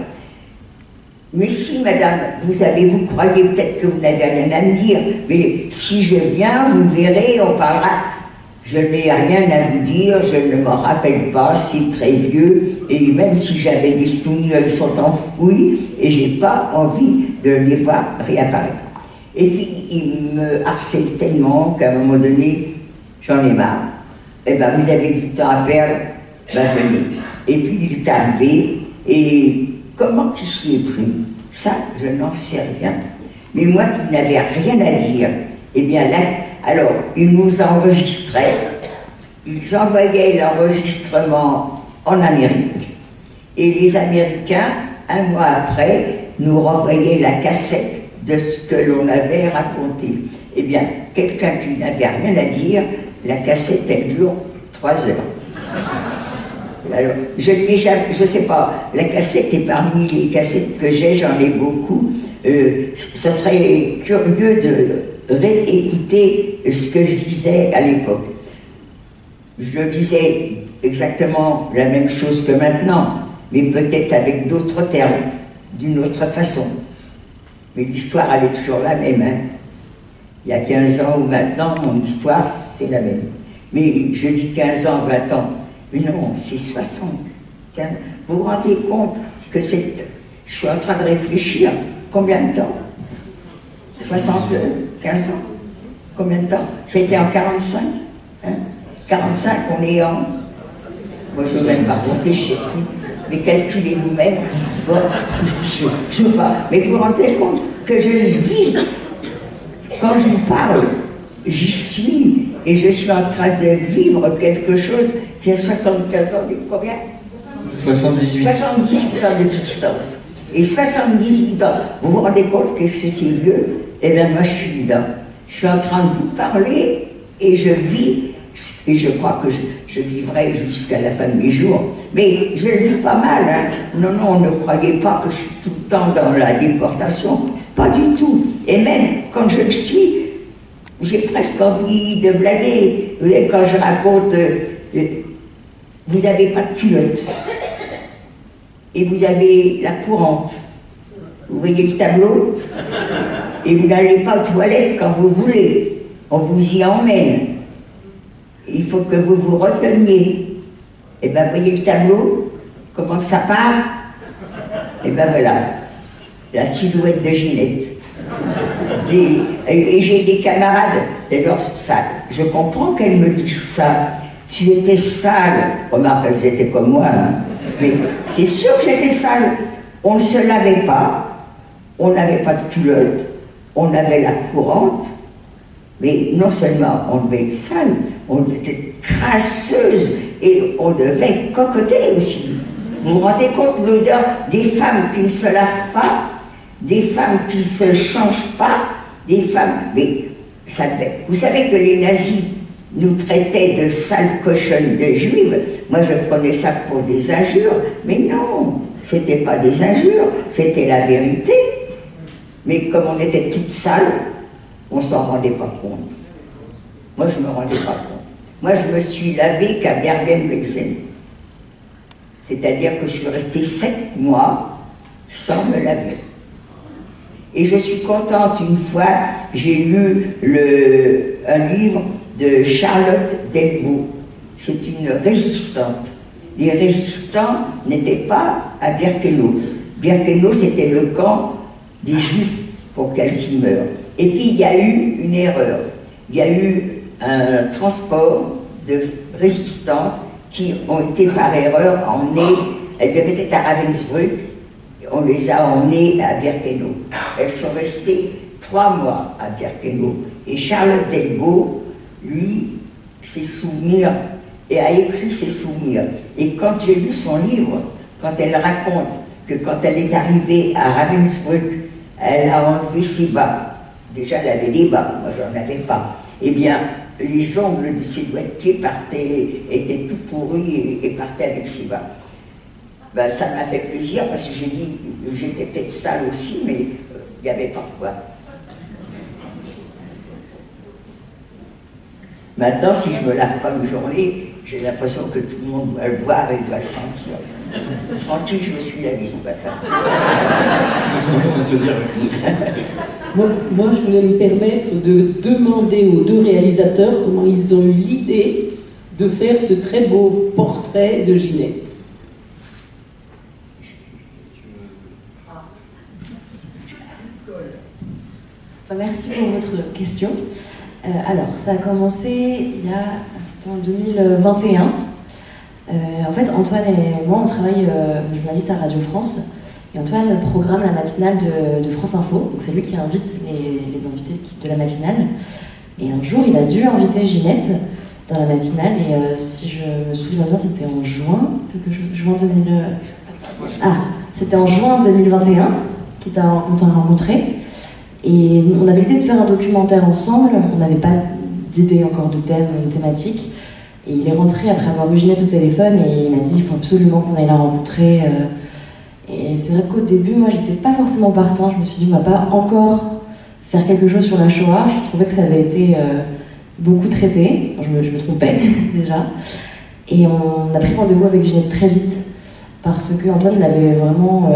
Mais si, madame, vous croyez peut-être que vous n'avez rien à me dire, mais si je viens, vous verrez, on parlera. Je n'ai rien à vous dire, je ne me rappelle pas, c'est très vieux, et même si j'avais des souvenirs, ils sont enfouis, et j'ai pas envie de les voir réapparaître. Et puis, il me harcèle tellement qu'à un moment donné, j'en ai marre. Eh ben, vous avez du temps à perdre, ben venez. Et puis, il est arrivé, et comment il s'y est pris? Ça, je n'en sais rien. Mais moi qui n'avais rien à dire, eh bien là, alors, ils nous enregistraient, ils envoyaient l'enregistrement en Amérique, et les Américains, un mois après, nous renvoyaient la cassette de ce que l'on avait raconté. Eh bien, quelqu'un qui n'avait rien à dire, la cassette, elle dure 3 heures. Alors, je ne sais pas, la cassette est parmi les cassettes que j'ai, j'en ai beaucoup. Ça serait curieux de réécouter ce que je disais à l'époque. Je disais exactement la même chose que maintenant, mais peut-être avec d'autres termes, d'une autre façon. Mais l'histoire, elle est toujours la même. Hein. Il y a 15 ans ou maintenant, mon histoire, c'est la même. Mais je dis 15 ans, 20 ans. Mais non, c'est 60. Vous vous rendez compte que c'est... Je suis en train de réfléchir. Combien de temps? 75 ans. Combien de temps? C'était en 45. Hein? 45, on est en... Moi, je ne veux même pas compter, je ne sais plus. Mais calculez vous-même. Bon, je ne veux pas. Mais vous vous rendez compte que je vis. Quand je vous parle, j'y suis. Et je suis en train de vivre quelque chose qui a 75 ans de combien? 78. 78 ans d'existence. Et 78 ans, vous vous rendez compte que c'est si vieux? Eh bien, moi, je suis dedans. Je suis en train de vous parler et je vis, et je crois que je vivrai jusqu'à la fin de mes jours. Mais je le vis pas mal, hein. Non, non, ne croyez pas que je suis tout le temps dans la déportation. Pas du tout. Et même quand je le suis, j'ai presque envie de blaguer. Vous voyez, quand je raconte, vous n'avez pas de culotte. Et vous avez la courante. Vous voyez le tableau? Et vous n'allez pas aux toilettes quand vous voulez. On vous y emmène. Il faut que vous vous reteniez. Et bien, voyez le tableau? Comment que ça part? Et bien voilà, la silhouette de Ginette. Et j'ai des camarades, d'ailleurs, je comprends qu'elles me disent ça. Tu étais sale. Remarque, elles étaient comme moi. Hein. Mais c'est sûr que j'étais sale. On ne se lavait pas, on n'avait pas de culotte, on avait la courante, mais non seulement on devait être sale, on devait être crasseuse et on devait cocoter aussi. Vous vous rendez compte l'odeur des femmes qui ne se lavent pas, des femmes qui ne se changent pas, des femmes... Mais ça devait... Vous savez que les nazis nous traitaient de sales cochonnes de juives, moi je prenais ça pour des injures, mais non, c'était pas des injures, c'était la vérité. Mais comme on était toutes sales, on s'en rendait pas compte. Moi je me rendais pas compte. Moi je me suis lavée qu'à Bergen-Belsen. C'est-à-dire que je suis restée 7 mois sans me laver. Et je suis contente, une fois, j'ai lu un livre de Charlotte Delbo. C'est une résistante. Les résistants n'étaient pas à Birkenau. Birkenau, c'était le camp des Juifs pour qu'elles y meurent. Et puis, il y a eu une erreur. Il y a eu un transport de résistantes qui ont été par erreur emmenées. Elles devaient être à Ravensbrück. On les a emmenées à Birkenau. Elles sont restées 3 mois à Birkenau. Et Charlotte Delbo, lui, ses souvenirs, et a écrit ses souvenirs. Et quand j'ai lu son livre, quand elle raconte que quand elle est arrivée à Ravensbrück, elle a enlevé ses bas. Déjà, elle avait des bas, moi j'en avais pas. Eh bien, les ongles de ses doigts de pied étaient tout pourris et partaient avec ses bas. Ben, ça m'a fait plaisir parce que j'ai dit, j'étais peut-être sale aussi, mais il n'y avait pas de quoi. Maintenant, si je me lave pas une journée, j'ai l'impression que tout le monde doit le voir et doit le sentir. Tranquille, je me suis lavée ce matin. C'est ce qu'on est en train de se dire. Moi, je voulais me permettre de demander aux 2 réalisateurs comment ils ont eu l'idée de faire ce très beau portrait de Ginette. Merci pour votre question. Alors, ça a commencé c'était en 2021. En fait, Antoine et moi, on travaille journaliste à Radio France. Et Antoine programme la matinale de France Info. Donc c'est lui qui invite les invités de la matinale. Et un jour, il a dû inviter Ginette dans la matinale. Et si je me souviens bien, c'était en juin, juin 2000. C'était en juin 2021 qu'on t'a rencontré. Et on avait l'idée de faire un documentaire ensemble. On n'avait pas d'idée encore de thème, de thématique. Et il est rentré après avoir eu Ginette au téléphone et il m'a dit il faut absolument qu'on aille la rencontrer. Et c'est vrai qu'au début, moi, j'étais pas forcément partant. Je me suis dit on va pas encore faire quelque chose sur la Shoah. Je trouvais que ça avait été beaucoup traité. Je me trompais déjà. Et on a pris rendez-vous avec Ginette très vite parce que Antoine l'avait vraiment.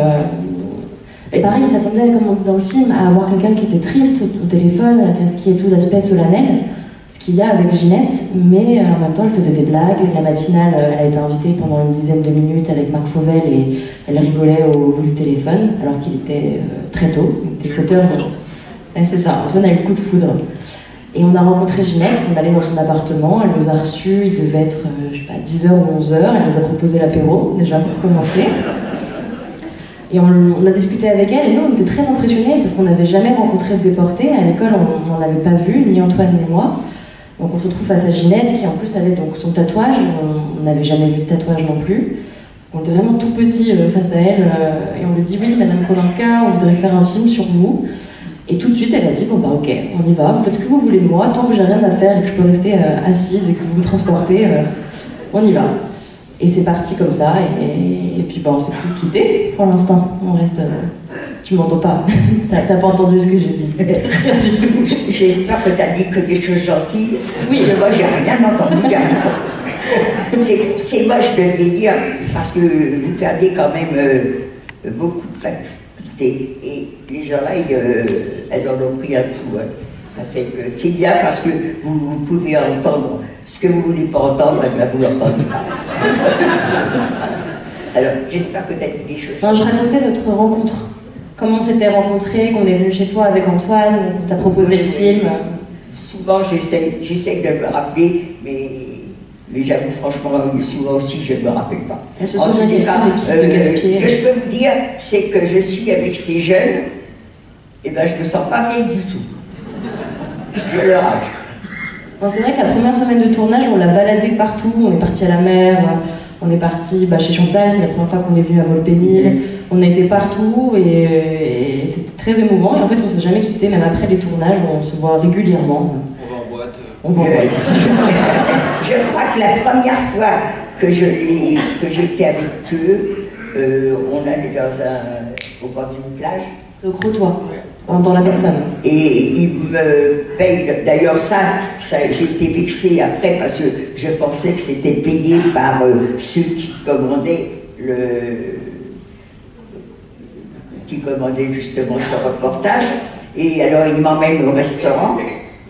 Et pareil, il s'attendait, comme dans le film, à avoir quelqu'un qui était triste au téléphone, à ce qui est tout l'aspect solennel, ce qu'il y a avec Ginette, mais en même temps, elle faisait des blagues. La matinale, elle a été invitée pendant une dizaine de minutes avec Marc Fauvel et elle rigolait au bout du téléphone, alors qu'il était très tôt, il était 7 heures. Ouais, c'est ça, Antoine a eu le coup de foudre. Et on a rencontré Ginette, on allait dans son appartement, elle nous a reçus, il devait être, je sais pas, 10h ou 11h, elle nous a proposé l'apéro, déjà pour commencer. Et on a discuté avec elle, et nous on était très impressionnés parce qu'on n'avait jamais rencontré de déportés. À l'école, on n'en avait pas vu, ni Antoine ni moi. Donc on se retrouve face à Ginette, qui en plus avait donc son tatouage. On n'avait jamais vu de tatouage non plus. On était vraiment tout petits face à elle, et on lui dit oui, Madame Kolinka, on voudrait faire un film sur vous. Et tout de suite, elle a dit bon bah ok, on y va, vous faites ce que vous voulez de moi, tant que j'ai rien à faire et que je peux rester assise et que vous me transportez, on y va. Et c'est parti comme ça, et puis bah, on s'est plus quitté pour l'instant. On reste. Tu m'entends pas. T'as pas entendu ce que j'ai dit. Rien du tout. J'espère que t'as dit que des choses gentilles. Oui. Parce que moi, j'ai rien entendu. C'est moche de le dire, parce que vous perdez quand même beaucoup de facultés. Et les oreilles, elles en ont pris un coup. Hein. Ça fait que c'est bien parce que vous pouvez entendre ce que vous voulez pas entendre, et bien vous l'entendez pas. Alors, j'espère que tu as dit des choses. Non, je racontais notre rencontre. Comment on s'était rencontrés, qu'on est venu chez toi avec Antoine, qu'on t'a proposé le film. Souvent, j'essaie de me rappeler, mais j'avoue franchement, souvent aussi, je ne me rappelle pas. Elle se souvient qu'elle fait de gaspiller. Ce que je peux vous dire, c'est que je suis avec ces jeunes, et ben je ne me sens pas vieille du tout. Je leur âge. Bon, c'est vrai que la première semaine de tournage, on l'a baladé partout. On est parti à la mer, on est parti chez Chantal, c'est la première fois qu'on est venu à Volpénil. On a été partout et c'était très émouvant. Et en fait, on ne s'est jamais quitté, même après les tournages, on se voit régulièrement. On va en boîte. On va voir. Je crois que la première fois que j'étais avec eux, on allait au bord d'une plage. C'était au Crotoy, dans la baie de Somme. Et ils me payent. D'ailleurs, ça j'ai été vexée après parce que je pensais que c'était payé par ceux qui commandaient justement ce reportage. Et alors, ils m'emmènent au restaurant.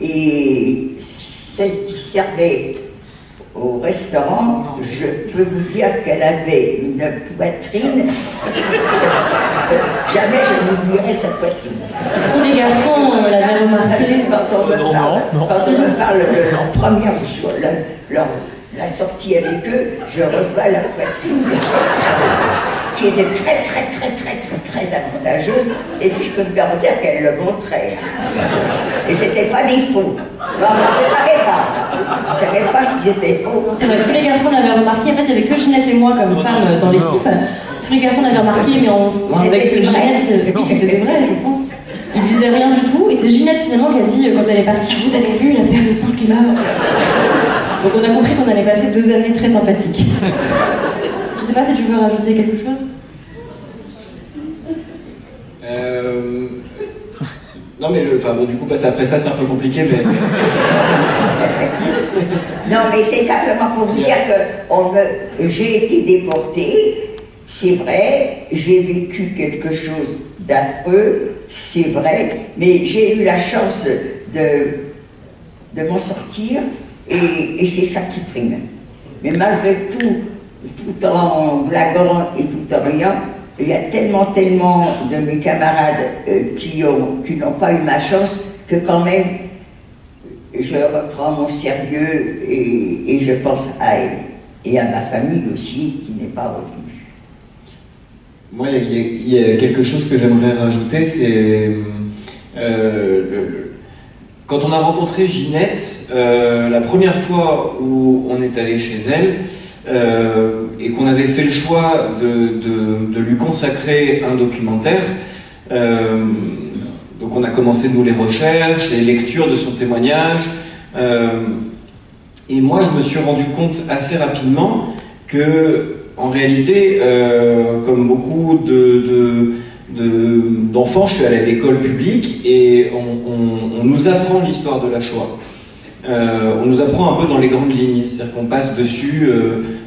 Et celle qui servait au restaurant, je peux vous dire qu'elle avait une poitrine. Jamais je n'oublierai cette poitrine. Tous les garçons l'avaient remarqué. Quand on me parle de leur première jour, la sortie avec eux, je revois la poitrine de cette qui était très avantageuse. Et puis je peux vous garantir qu'elle le montrait. Et c'était pas des faux. Non, je savais pas. Je savais pas si c'était faux. C'est vrai, tous les garçons l'avaient remarqué. En fait, il n'y avait que Ginette et moi comme femmes dans l'équipe. Tous les garçons l'avaient remarqué, mais on savait que Ginette, et puis c'était vrai, je pense. Ils disaient rien du tout, et c'est Ginette finalement qui a dit, quand elle est partie, vous avez vu la paire de seins qu'elle a. Donc on a compris qu'on allait passer 2 années très sympathiques. Je sais pas si tu veux rajouter quelque chose. Non mais du coup passer après ça c'est un peu compliqué mais... Non mais c'est simplement pour vous dire que j'ai été déportée, c'est vrai, j'ai vécu quelque chose d'affreux, c'est vrai, mais j'ai eu la chance de m'en sortir et c'est ça qui prime. Mais malgré tout en blaguant et tout en riant, il y a tellement de mes camarades qui n'ont pas eu ma chance que quand même je reprends mon sérieux et je pense à elle et à ma famille aussi qui n'est pas revenue. Moi, il y a quelque chose que j'aimerais rajouter, c'est quand on a rencontré Ginette, la première fois où on est allé chez elle, et qu'on avait fait le choix de lui consacrer un documentaire. Donc on a commencé nous les recherches, les lectures de son témoignage, et moi je me suis rendu compte assez rapidement que, en réalité, comme beaucoup d'enfants, je suis allé à l'école publique et on nous apprend l'histoire de la Shoah. On nous apprend un peu dans les grandes lignes, c'est-à-dire qu'on passe dessus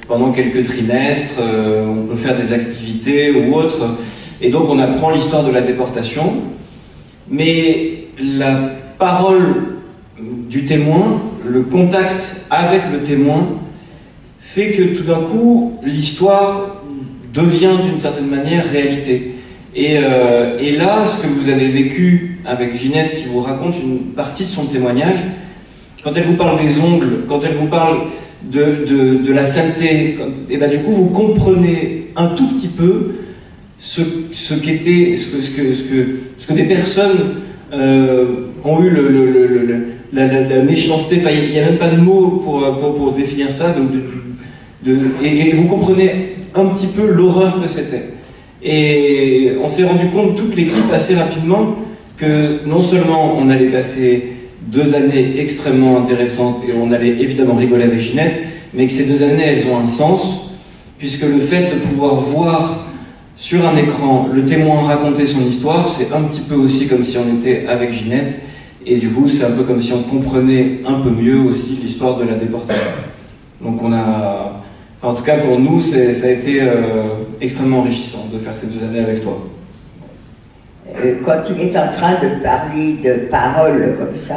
pendant quelques trimestres, on peut faire des activités ou autres, et donc on apprend l'histoire de la déportation, mais la parole du témoin, le contact avec le témoin, fait que tout d'un coup, l'histoire devient d'une certaine manière réalité. Et là, ce que vous avez vécu avec Ginette, qui vous raconte une partie de son témoignage, quand elle vous parle des ongles, quand elle vous parle de la saleté, et ben du coup vous comprenez un tout petit peu ce que des personnes ont eu la méchanceté. Enfin, il n'y a même pas de mots pour définir ça. Et vous comprenez un petit peu l'horreur que c'était. Et on s'est rendu compte, toute l'équipe, assez rapidement, que non seulement on allait passer 2 années extrêmement intéressantes et on allait évidemment rigoler avec Ginette, mais que ces 2 années, elles ont un sens, puisque le fait de pouvoir voir sur un écran le témoin raconter son histoire, c'est un petit peu aussi comme si on était avec Ginette, et du coup, c'est un peu comme si on comprenait un peu mieux aussi l'histoire de la déportation. Donc on a... Enfin, en tout cas, pour nous, ça a été extrêmement enrichissant de faire ces 2 années avec toi. Quand il est en train de parler de paroles comme ça,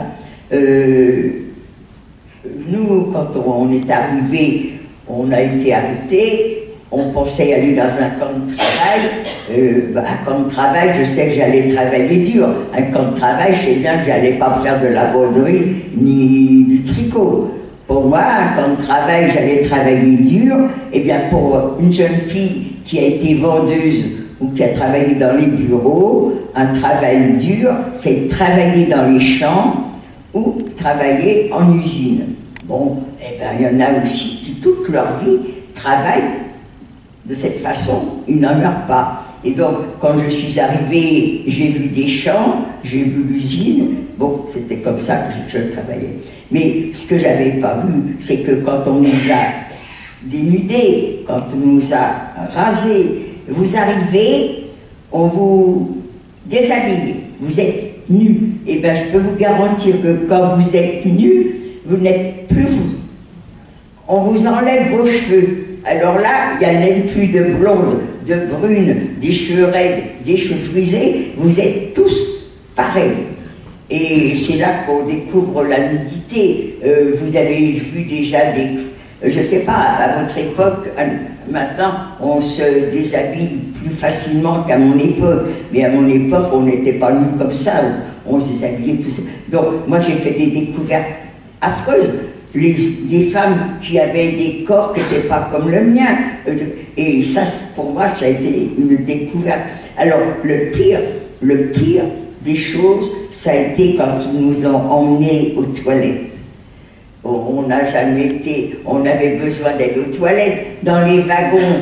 nous, quand on est arrivé, on a été arrêtés, on pensait aller dans un camp de travail. Un camp de travail, je sais que j'allais travailler dur. Un camp de travail, je sais bien que j'allais pas faire de la broderie ni du tricot. Pour moi, un camp de travail, j'allais travailler dur. Et bien, pour une jeune fille qui a été vendeuse ou qui a travaillé dans les bureaux, un travail dur, c'est travailler dans les champs ou travailler en usine. Bon, eh bien, il y en a aussi qui, toute leur vie, travaillent de cette façon, ils n'en meurent pas. Et donc, quand je suis arrivée, j'ai vu des champs, j'ai vu l'usine, bon, c'était comme ça que je travaillais. Mais ce que j'avais pas vu, c'est que quand on nous a dénudés, quand on nous a rasés, vous arrivez, on vous déshabille, vous êtes nus. Et bien, je peux vous garantir que quand vous êtes nus, vous n'êtes plus vous. On vous enlève vos cheveux. Alors là, il n'y a même plus de blonde, de brune, des cheveux raides, des cheveux frisés. Vous êtes tous pareils. Et c'est là qu'on découvre la nudité. Vous avez vu déjà des... Je ne sais pas, à votre époque, maintenant, on se déshabille plus facilement qu'à mon époque. Mais à mon époque, on n'était pas nus comme ça. On se déshabillait tout ça. Donc, moi, j'ai fait des découvertes affreuses. Des femmes qui avaient des corps qui n'étaient pas comme le mien. Et ça, pour moi, ça a été une découverte. Alors, le pire des choses, ça a été quand ils nous ont emmenés aux toilettes. On n'a jamais été, on avait besoin d'aller aux toilettes. Dans les wagons,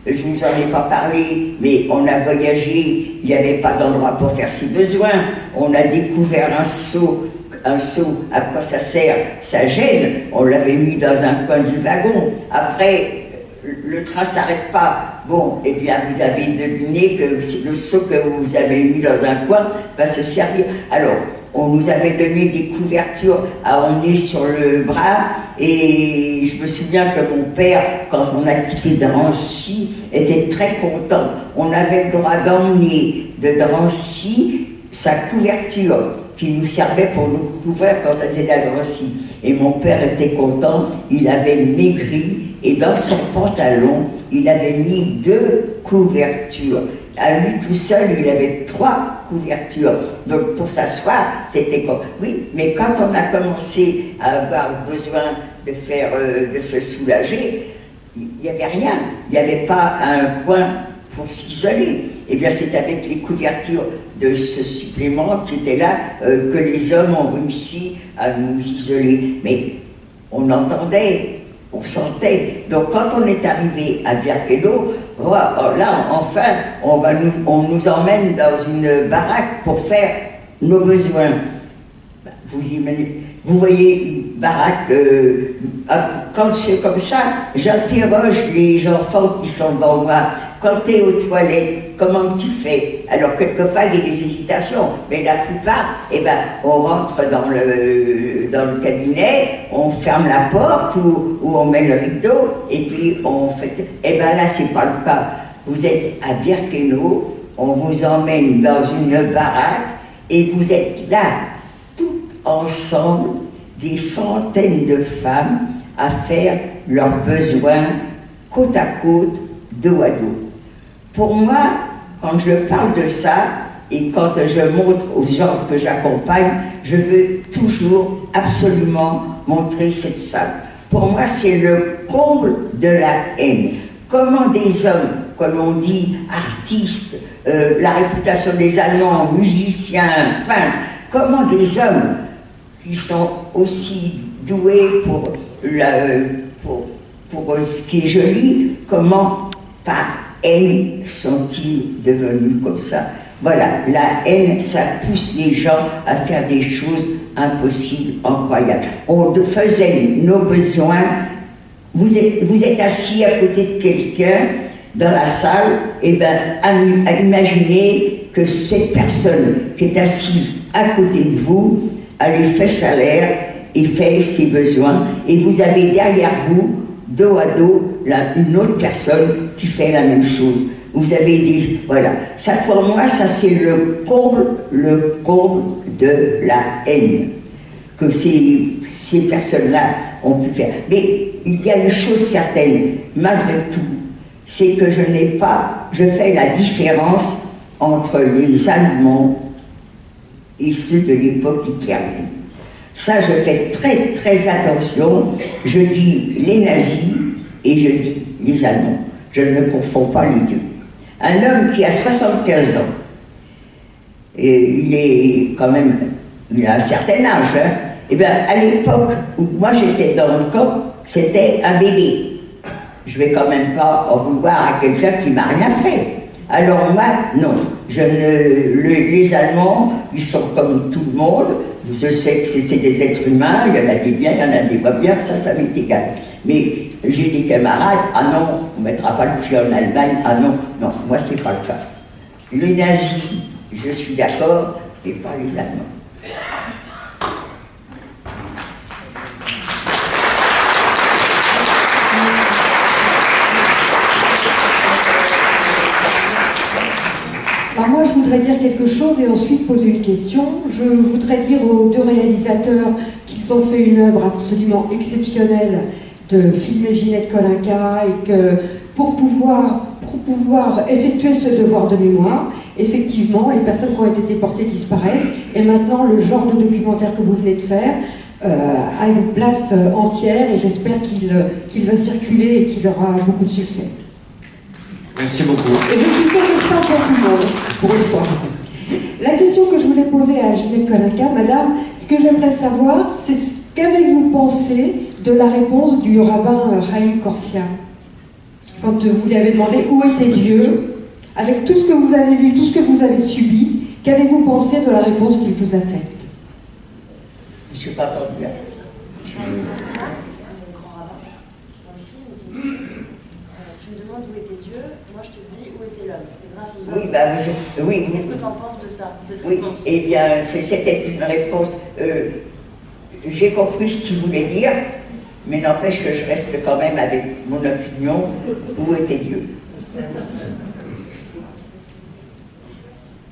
je ne vous en ai pas parlé, mais on a voyagé, il n'y avait pas d'endroit pour faire ses besoins. On a découvert un seau, à quoi ça sert? Ça gêne. On l'avait mis dans un coin du wagon. Après, le train ne s'arrête pas. Bon, eh bien, vous avez deviné que le seau que vous avez mis dans un coin va se servir. Alors, on nous avait donné des couvertures à emmener sur le bras, et je me souviens que mon père, quand on a quitté Drancy, était très content. On avait le droit d'emmener de Drancy sa couverture qui nous servait pour nous couvrir quand on était à Drancy. Et mon père était content, il avait maigri, et dans son pantalon, il avait mis 2 couvertures. À lui tout seul, il avait 3 couvertures. Donc pour s'asseoir, c'était comme... Oui, mais quand on a commencé à avoir besoin de faire, de se soulager, il n'y avait rien. Il n'y avait pas un coin pour s'isoler. Eh bien, c'est avec les couvertures de ce supplément qui était là que les hommes ont réussi à nous isoler. Mais on entendait, on sentait. Donc quand on est arrivé à Birkenau, là, enfin, on nous emmène dans une baraque pour faire nos besoins. Vous voyez une baraque, quand c'est comme ça, j'interroge les enfants qui sont devant moi. Quand tu es aux toilettes, comment tu fais? Alors, quelquefois, il y a des hésitations, mais la plupart, eh ben, on rentre dans le cabinet, on ferme la porte ou on met le rideau, et puis on fait... Eh bien là, c'est pas le cas. Vous êtes à Birkenau, on vous emmène dans une baraque, et vous êtes là, toutes ensemble, des centaines de femmes à faire leurs besoins côte à côte, dos à dos. Pour moi, quand je parle de ça, et quand je montre aux gens que j'accompagne, je veux toujours absolument montrer cette salle. Pour moi, c'est le comble de la haine. Comment des hommes, comme on dit, artistes, la réputation des Allemands, musiciens, peintres, comment des hommes qui sont aussi doués pour ce qui est joli, comment par haine sont-ils devenus comme ça? Voilà, la haine, ça pousse les gens à faire des choses impossibles, incroyables. On faisait nos besoins. Vous êtes assis à côté de quelqu'un dans la salle, et bien, à imaginer que cette personne qui est assise à côté de vous a les fesses à l'air et fait ses besoins, et vous avez derrière vous, dos à dos, une autre personne qui fait la même chose. Vous avez des... Voilà. Ça, pour moi, ça c'est le comble de la haine que ces personnes-là ont pu faire. Mais il y a une chose certaine, malgré tout, c'est que je fais la différence entre les Allemands et ceux de l'époque hitlérienne. Ça, je fais très très attention. Je dis les nazis et je dis les Allemands. Je ne confonds pas les deux. Un homme qui a 75 ans, et il est quand même, il a un certain âge, hein, et bien à l'époque où moi j'étais dans le camp, c'était un bébé. Je ne vais quand même pas en vouloir à quelqu'un qui ne m'a rien fait. Alors moi, non. Les Allemands, ils sont comme tout le monde. Je sais que c'est des êtres humains, il y en a des biens, il y en a des pas bien, ça m'est égal. Mais j'ai des camarades, ah non, on ne mettra pas le pied en Allemagne, ah non, non, moi c'est pas le cas. Les nazis, je suis d'accord, et pas les Allemands. Alors moi, je voudrais dire quelque chose et ensuite poser une question. Je voudrais dire aux deux réalisateurs qu'ils ont fait une œuvre absolument exceptionnelle de filmer Ginette Kolinka et que pour pouvoir effectuer ce devoir de mémoire, effectivement, les personnes qui ont été déportées disparaissent et maintenant le genre de documentaire que vous venez de faire a une place entière et j'espère qu'il va circuler et qu'il aura beaucoup de succès. Merci beaucoup. Et je suis sûre que c'est pas pour tout le monde, pour une fois. La question que je voulais poser à Ginette Kolinka, madame, ce que j'aimerais savoir, c'est qu'avez-vous pensé de la réponse du rabbin Chaim Korsia quand vous lui avez demandé où était Dieu, avec tout ce que vous avez vu, tout ce que vous avez subi, qu'avez-vous pensé de la réponse qu'il vous a faite? Je n'ai pas entendu ça. Tu me demandes où était Dieu, moi je te dis où était l'homme. C'est grâce aux hommes. Oui, bah, oui. Qu'est-ce que tu en penses de ça, cette Oui, réponse? eh bien, c'était une réponse. J'ai compris ce qu'il voulait dire, mais n'empêche que je reste quand même avec mon opinion. Où était Dieu?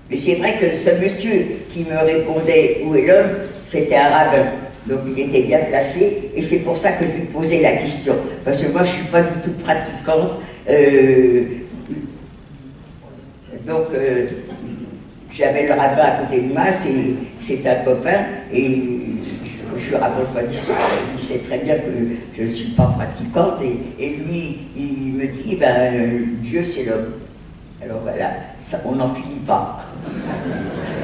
Mais c'est vrai que ce monsieur qui me répondait où est l'homme, c'était un rabbin. Donc il était bien placé, et c'est pour ça que je lui posais la question. Parce que moi je ne suis pas du tout pratiquante. Donc j'avais le rabbin à côté de moi, c'est un copain, et je ne raconte pas d'histoire. Il sait très bien que je ne suis pas pratiquante, et lui, il me dit, ben, Dieu c'est l'homme. Alors voilà, ça, on n'en finit pas.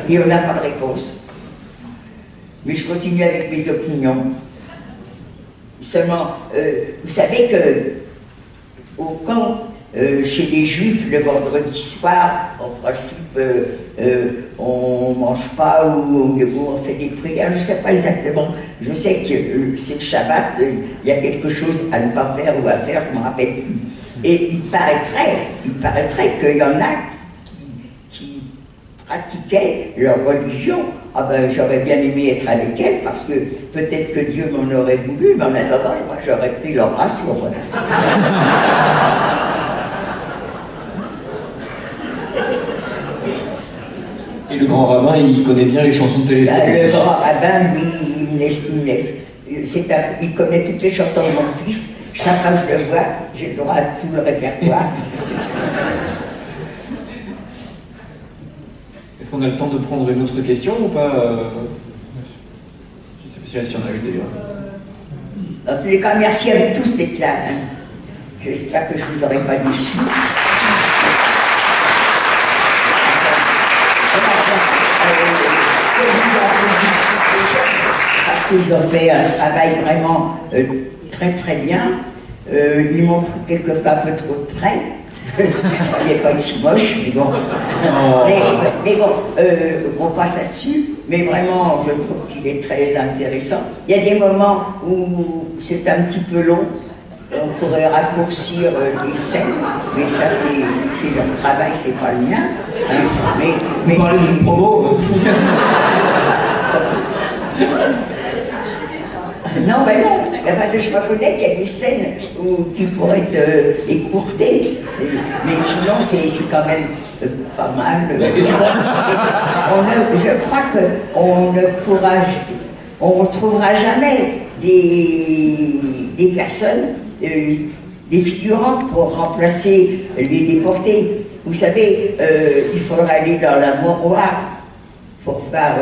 Et on n'a pas de réponse. Mais je continue avec mes opinions. Seulement, vous savez que au camp, chez les Juifs, le vendredi soir, en principe, on ne mange pas ou on fait des prières, je ne sais pas exactement. Je sais que c'est le Shabbat, il y a quelque chose à ne pas faire ou à faire, je ne me rappelle plus. Et il paraîtrait qu'il y en a qui pratiquaient leur religion. Ah ben, j'aurais bien aimé être avec elles parce que peut-être que Dieu m'en aurait voulu, mais en attendant, moi j'aurais pris leur ration. Et le grand rabbin, il connaît bien les chansons de téléphone. Le grand rabbin, lui, il connaît toutes les chansons de mon fils. Chaque fois que je le vois, j'ai le droit à tout le répertoire. Est-ce qu'on a le temps de prendre une autre question ou pas? Je ne sais pas si on a eu d'ailleurs. Dans tous les cas, merci à vous tous d'être là. Hein. J'espère que je ne vous aurai pas déçus. Parce qu'ils ont fait un travail vraiment très très bien. Ils m'ont pris quelquefois un peu trop de près. Je ne croyais pas être si moche, mais bon. Mais bon, on passe là-dessus. Mais vraiment, je trouve qu'il est très intéressant. Il y a des moments où c'est un petit peu long. On pourrait raccourcir des scènes, mais ça c'est leur travail, c'est pas le mien. Hein. Vous parlez d'une promo? Non, parce que je reconnais qu'il y a des scènes qui pourraient être écourtées, mais sinon c'est quand même pas mal. Je crois qu'on ne trouvera jamais des personnes, des figurantes pour remplacer les déportés. Vous savez, il faudra aller dans la mouroir pour voir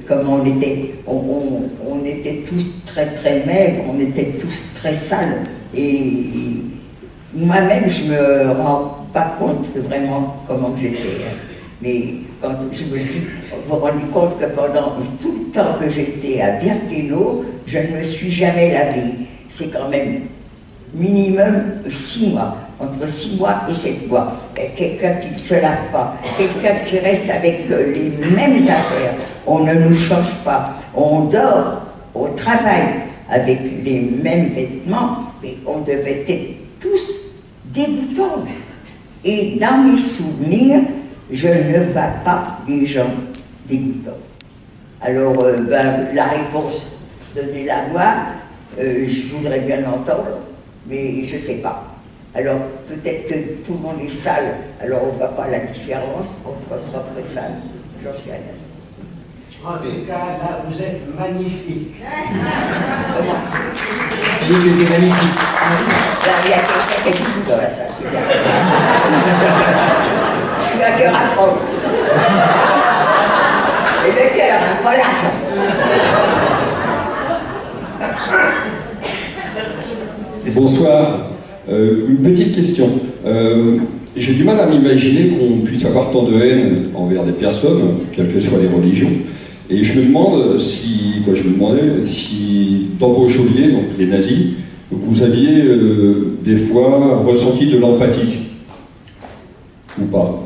comment on était. On était tous très très maigres, on était tous très sales. Et moi-même, je ne me rends pas compte vraiment comment j'étais. Mais quand je me dis, vous vous rendez compte que pendant tout le temps que j'étais à Birkenau, je ne me suis jamais lavée. C'est quand même minimum 6 mois, entre 6 mois et 7 mois. Quelqu'un qui ne se lave pas, quelqu'un qui reste avec les mêmes affaires, on ne nous change pas, on dort, on travaille avec les mêmes vêtements, mais on devait être tous dégoûtants. Et dans mes souvenirs, je ne vois pas les gens dégoûtants. Alors, la réponse, donnez-la moi, je voudrais bien l'entendre, mais je ne sais pas. Alors, peut-être que tout le monde est sale, alors on ne voit pas la différence entre propre et sale. J'en sais rien. En tout cas, là, vous êtes magnifique. Oui, tu étais magnifique. Là, il y a quelqu'un qui est tout dans la salle, c'est bien. Je suis à cœur à prendre. Et le cœur, hein, pas l'argent. Bonsoir. Une petite question. J'ai du mal à m'imaginer qu'on puisse avoir tant de haine envers des personnes, quelles que soient les religions. Et je me demande si, dans vos geôliers, donc les nazis, vous aviez des fois ressenti de l'empathie ou pas?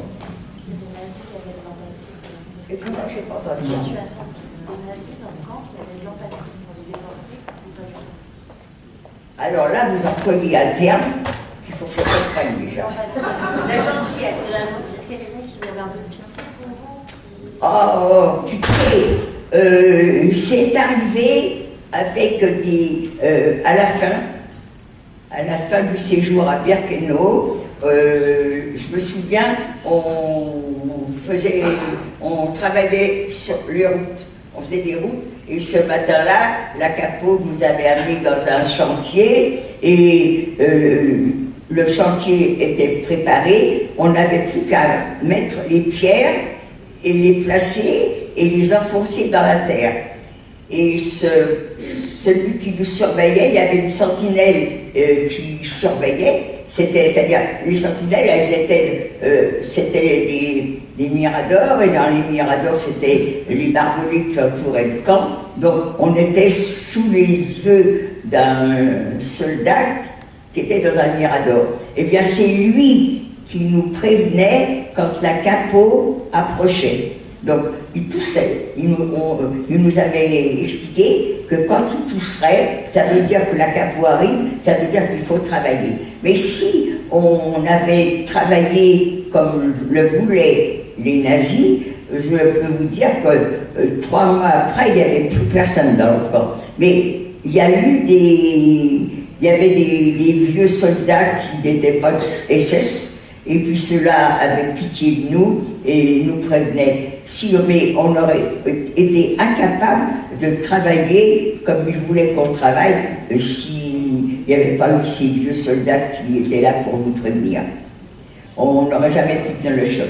Et comment j'ai pas entendu? Tu as senti des nazis dans le camp qui avaient de l'empathie pour les déportés ou pas du tout? Alors là, vous employez un terme qu'il faut que je comprenne déjà. La gentillesse. La gentillesse, quelqu'un qui avait un peu de pitié pour vous. Oh, tu sais, c'est arrivé avec des... à la fin du séjour à Birkenau, je me souviens, on travaillait sur les routes, on faisait des routes, et ce matin-là, la Capo nous avait amenés dans un chantier, et le chantier était préparé, on n'avait plus qu'à mettre les pierres et les placer et les enfoncer dans la terre. Et celui qui nous surveillait, il y avait une sentinelle qui surveillait, c'est-à-dire les sentinelles, c'était des miradors, et dans les miradors, c'était les barbelés qui entouraient le camp. Donc on était sous les yeux d'un soldat qui était dans un mirador. Eh bien c'est lui qui nous prévenait quand la Capo approchait. Donc, il toussait. Il nous avait expliqué que quand il tousserait, ça veut dire que la Capo arrive, ça veut dire qu'il faut travailler. Mais si on avait travaillé comme le voulaient les nazis, je peux vous dire que 3 mois après, il n'y avait plus personne dans le camp. Mais il y avait des vieux soldats qui n'étaient pas SS, et puis ceux-là avaient pitié de nous et nous prévenaient. Mais on aurait été incapable de travailler comme ils voulaient qu'on travaille s'il n'y avait pas eu ces vieux soldats qui étaient là pour nous prévenir. On n'aurait jamais pu tenir le choc.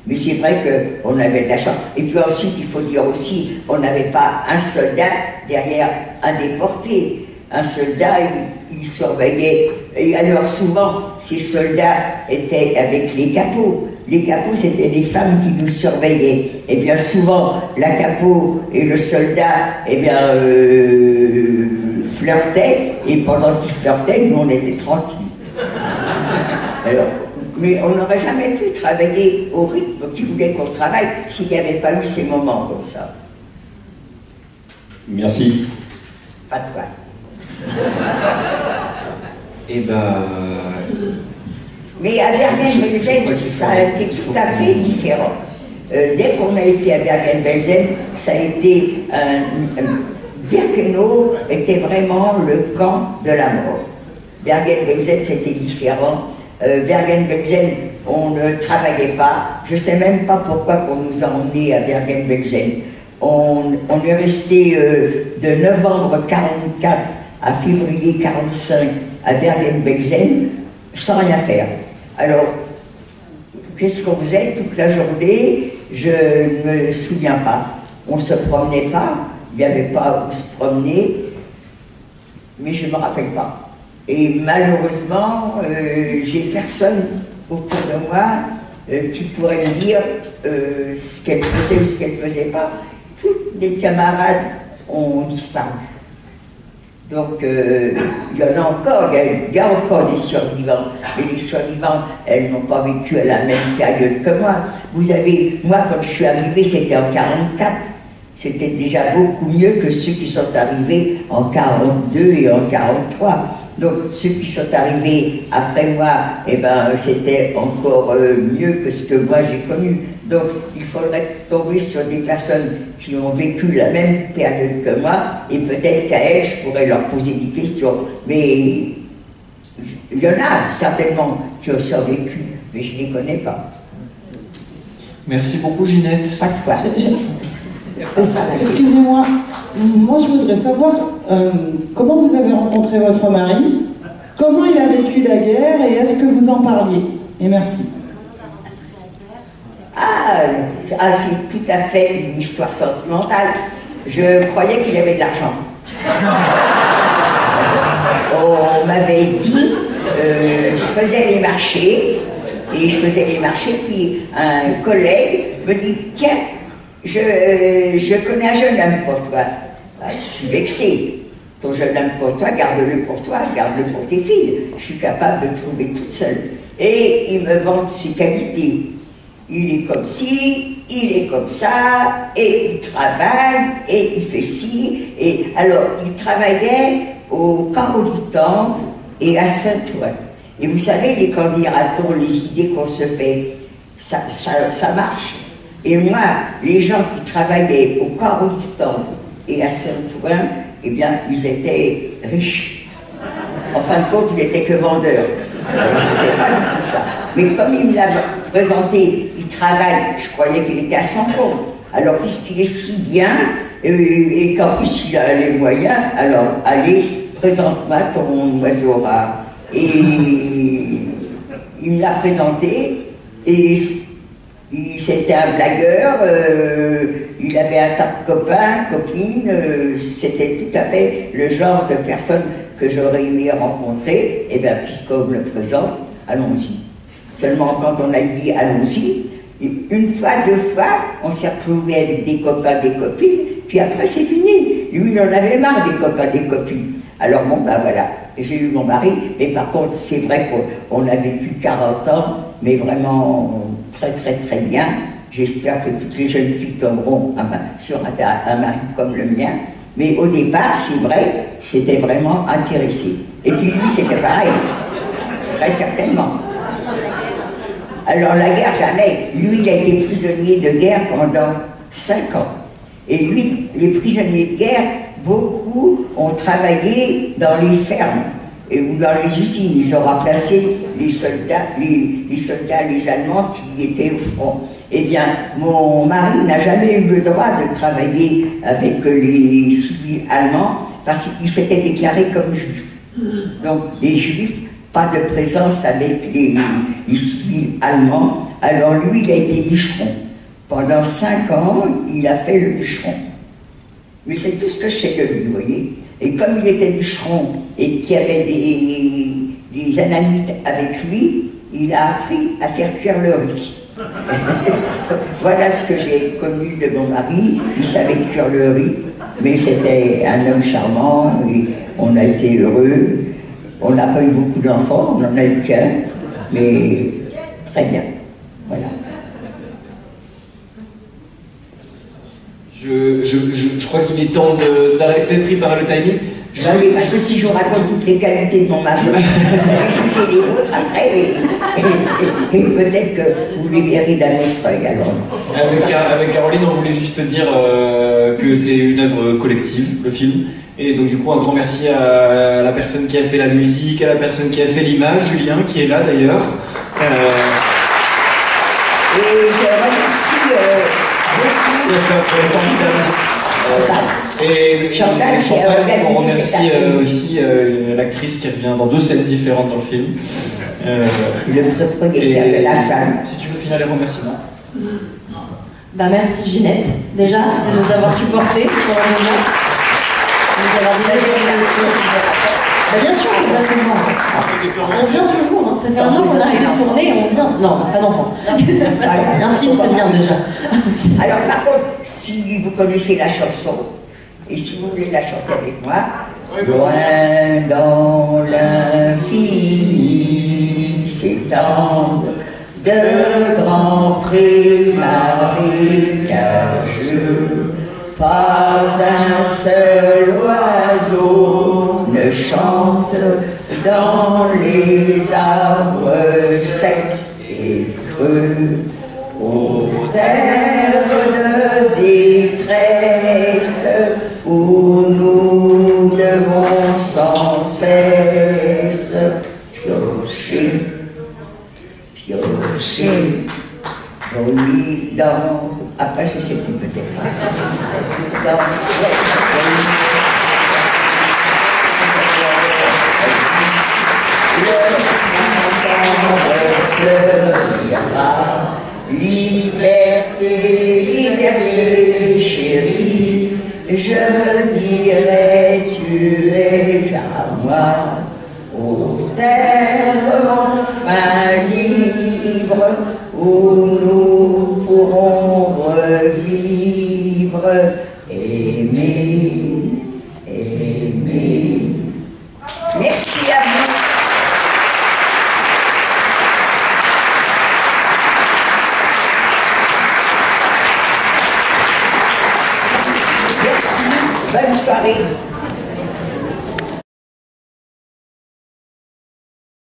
Mais c'est vrai qu'on avait de la chance. Et puis ensuite, il faut dire aussi, on n'avait pas un soldat derrière un déporté. Un soldat, il surveillait. Et alors souvent, ces soldats étaient avec les capots. Les capots, c'était les femmes qui nous surveillaient. Et bien souvent, la Capo et le soldat, flirtaient. Et pendant qu'ils flirtaient, nous, on était tranquilles. Alors, mais on n'aurait jamais pu travailler au rythme qu'ils voulaient qu'on travaille s'il n'y avait pas eu ces moments comme ça. Merci. Pas de quoi. Mais à Bergen-Belsen, ça a été tout à fait différent. Dès qu'on a été à Bergen-Belsen, ça a été Birkenau était vraiment le camp de la mort. Bergen-Belsen, c'était différent. Bergen-Belsen, on ne travaillait pas. Je ne sais même pas pourquoi on nous a emmenés à Bergen-Belsen. On est resté de novembre 1944 à février 1945 à Bergen-Belsen sans rien faire. Alors, qu'est-ce qu'on faisait toute la journée? Je ne me souviens pas. On ne se promenait pas, il n'y avait pas où se promener, mais je ne me rappelle pas. Et malheureusement, j'ai personne autour de moi qui pourrait me dire ce qu'elle faisait ou ce qu'elle ne faisait pas. Tous les camarades ont disparu. Donc, il y en a encore, il y a encore des survivants. Et les survivantes, elles n'ont pas vécu à la même période que moi. Vous avez, moi, quand je suis arrivée, c'était en 44. C'était déjà beaucoup mieux que ceux qui sont arrivés en 42 et en 43. Donc, ceux qui sont arrivés après moi, eh ben, c'était encore mieux que ce que moi j'ai connu. Donc, il faudrait tomber sur des personnes qui ont vécu la même période que moi, et peut-être qu'à elles, je pourrais leur poser des questions. Mais il y en a certainement qui ont survécu, mais je ne les connais pas. Merci beaucoup, Ginette. Pas de quoi. Excusez-moi, moi je voudrais savoir comment vous avez rencontré votre mari, comment il a vécu la guerre et est-ce que vous en parliez? Et merci. C'est tout à fait une histoire sentimentale. Je croyais qu'il avait de l'argent. On m'avait dit, je faisais les marchés, puis un collègue me dit, tiens, je connais un jeune homme pour toi. Je suis vexée. Ton jeune homme pour toi, garde-le pour toi, garde-le pour tes filles. Je suis capable de trouver toute seule. Et il me vante ses qualités. Il est comme ci, il est comme ça, et il travaille, et il fait ci. Et alors, il travaillait au Carreau du Temple et à Saint-Ouen. Et vous savez, les candidatons, les idées qu'on se fait, ça marche. Et moi, les gens qui travaillaient au Carreau du Temple et à Saint-Ouen, eh bien, ils étaient riches. En fin de compte, ils n'étaient que vendeurs. C'était pas du tout ça. Mais comme il me l'a présenté, il travaille, je croyais qu'il était à son compte. Alors, puisqu'il est si bien, et qu'en plus il a les moyens, alors, allez, présente-moi ton oiseau rare. Et il me l'a présenté, et c'était un blagueur, il avait un tas de copains, copines, c'était tout à fait le genre de personne que j'aurais aimé rencontrer. Et bien, puisqu'on me le présente, allons-y. Seulement quand on a dit allons-y, une fois, deux fois, on s'est retrouvés avec des copains, des copines, puis après c'est fini. Lui, il en avait marre des copains, des copines. Alors bon, ben voilà, j'ai eu mon mari, mais par contre, c'est vrai qu'on a vécu 40 ans, mais vraiment très très très bien. J'espère que toutes les jeunes filles tomberont sur un mari comme le mien. Mais au départ, c'est vrai, j'étais vraiment intéressée. Et puis lui, c'était pareil, très certainement. Alors la guerre, jamais. Lui, il a été prisonnier de guerre pendant 5 ans. Et lui, les prisonniers de guerre, beaucoup ont travaillé dans les fermes ou dans les usines. Ils ont remplacé les soldats, les Allemands qui étaient au front. Eh bien, mon mari n'a jamais eu le droit de travailler avec les civils allemands parce qu'il s'était déclaré comme juif. Donc, les juifs, pas de présence avec les civils allemands. Alors lui, il a été bûcheron. Pendant 5 ans, il a fait le bûcheron. Mais c'est tout ce que je sais de lui, vous voyez. Et comme il était bûcheron et qu'il y avait des anamites avec lui, il a appris à faire cuire le riz. Voilà ce que j'ai connu de mon mari. Il savait cuire le riz, mais c'était un homme charmant et on a été heureux. On n'a pas eu beaucoup d'enfants, on n'en a eu qu'un, mais très bien. Voilà. Je crois qu'il est temps d'arrêter, pris par le timing. Oui, parce que si je vous raconte toutes les qualités de mon mari, vous allez juger les vôtres après, et peut-être que vous les verrez d'un autre œil alors. Avec Caroline, on voulait juste dire que c'est une œuvre collective, le film. Et donc du coup, un grand merci à la personne qui a fait la musique, à la personne qui a fait l'image, Julien, qui est là d'ailleurs. Et je remercie et Chantal, on remercie aussi l'actrice qui revient dans 2 scènes différentes dans le film. Le propriétaire de la salle. Si tu veux finir les remerciements. Bah merci Ginette, déjà, de nous avoir supportés pour le moment. De nous avoir dit bien sûr, on vient ce jour. On vient ce jour, hein. Ça fait 1 an qu'on a arrêté de tourner et on vient. Non, pas d'enfant. Un film, c'est bien déjà. Alors par contre, si vous connaissez la chanson, et si vous voulez la chanter avec moi, Loin dans l'infini s'étendent de grands prés marécageux. Pas un seul oiseau ne chante dans les arbres secs et creux. Aux terres de détresse où nous devons sans cesse piocher, piocher, oui, dans... Après, je sais plus peut-être. Dans... Liberté, liberté, chérie, je dirais tu es à moi, aux terres enfin libres, où nous pourrons revivre, aimer, aimer. Merci à vous. Bonne soirée.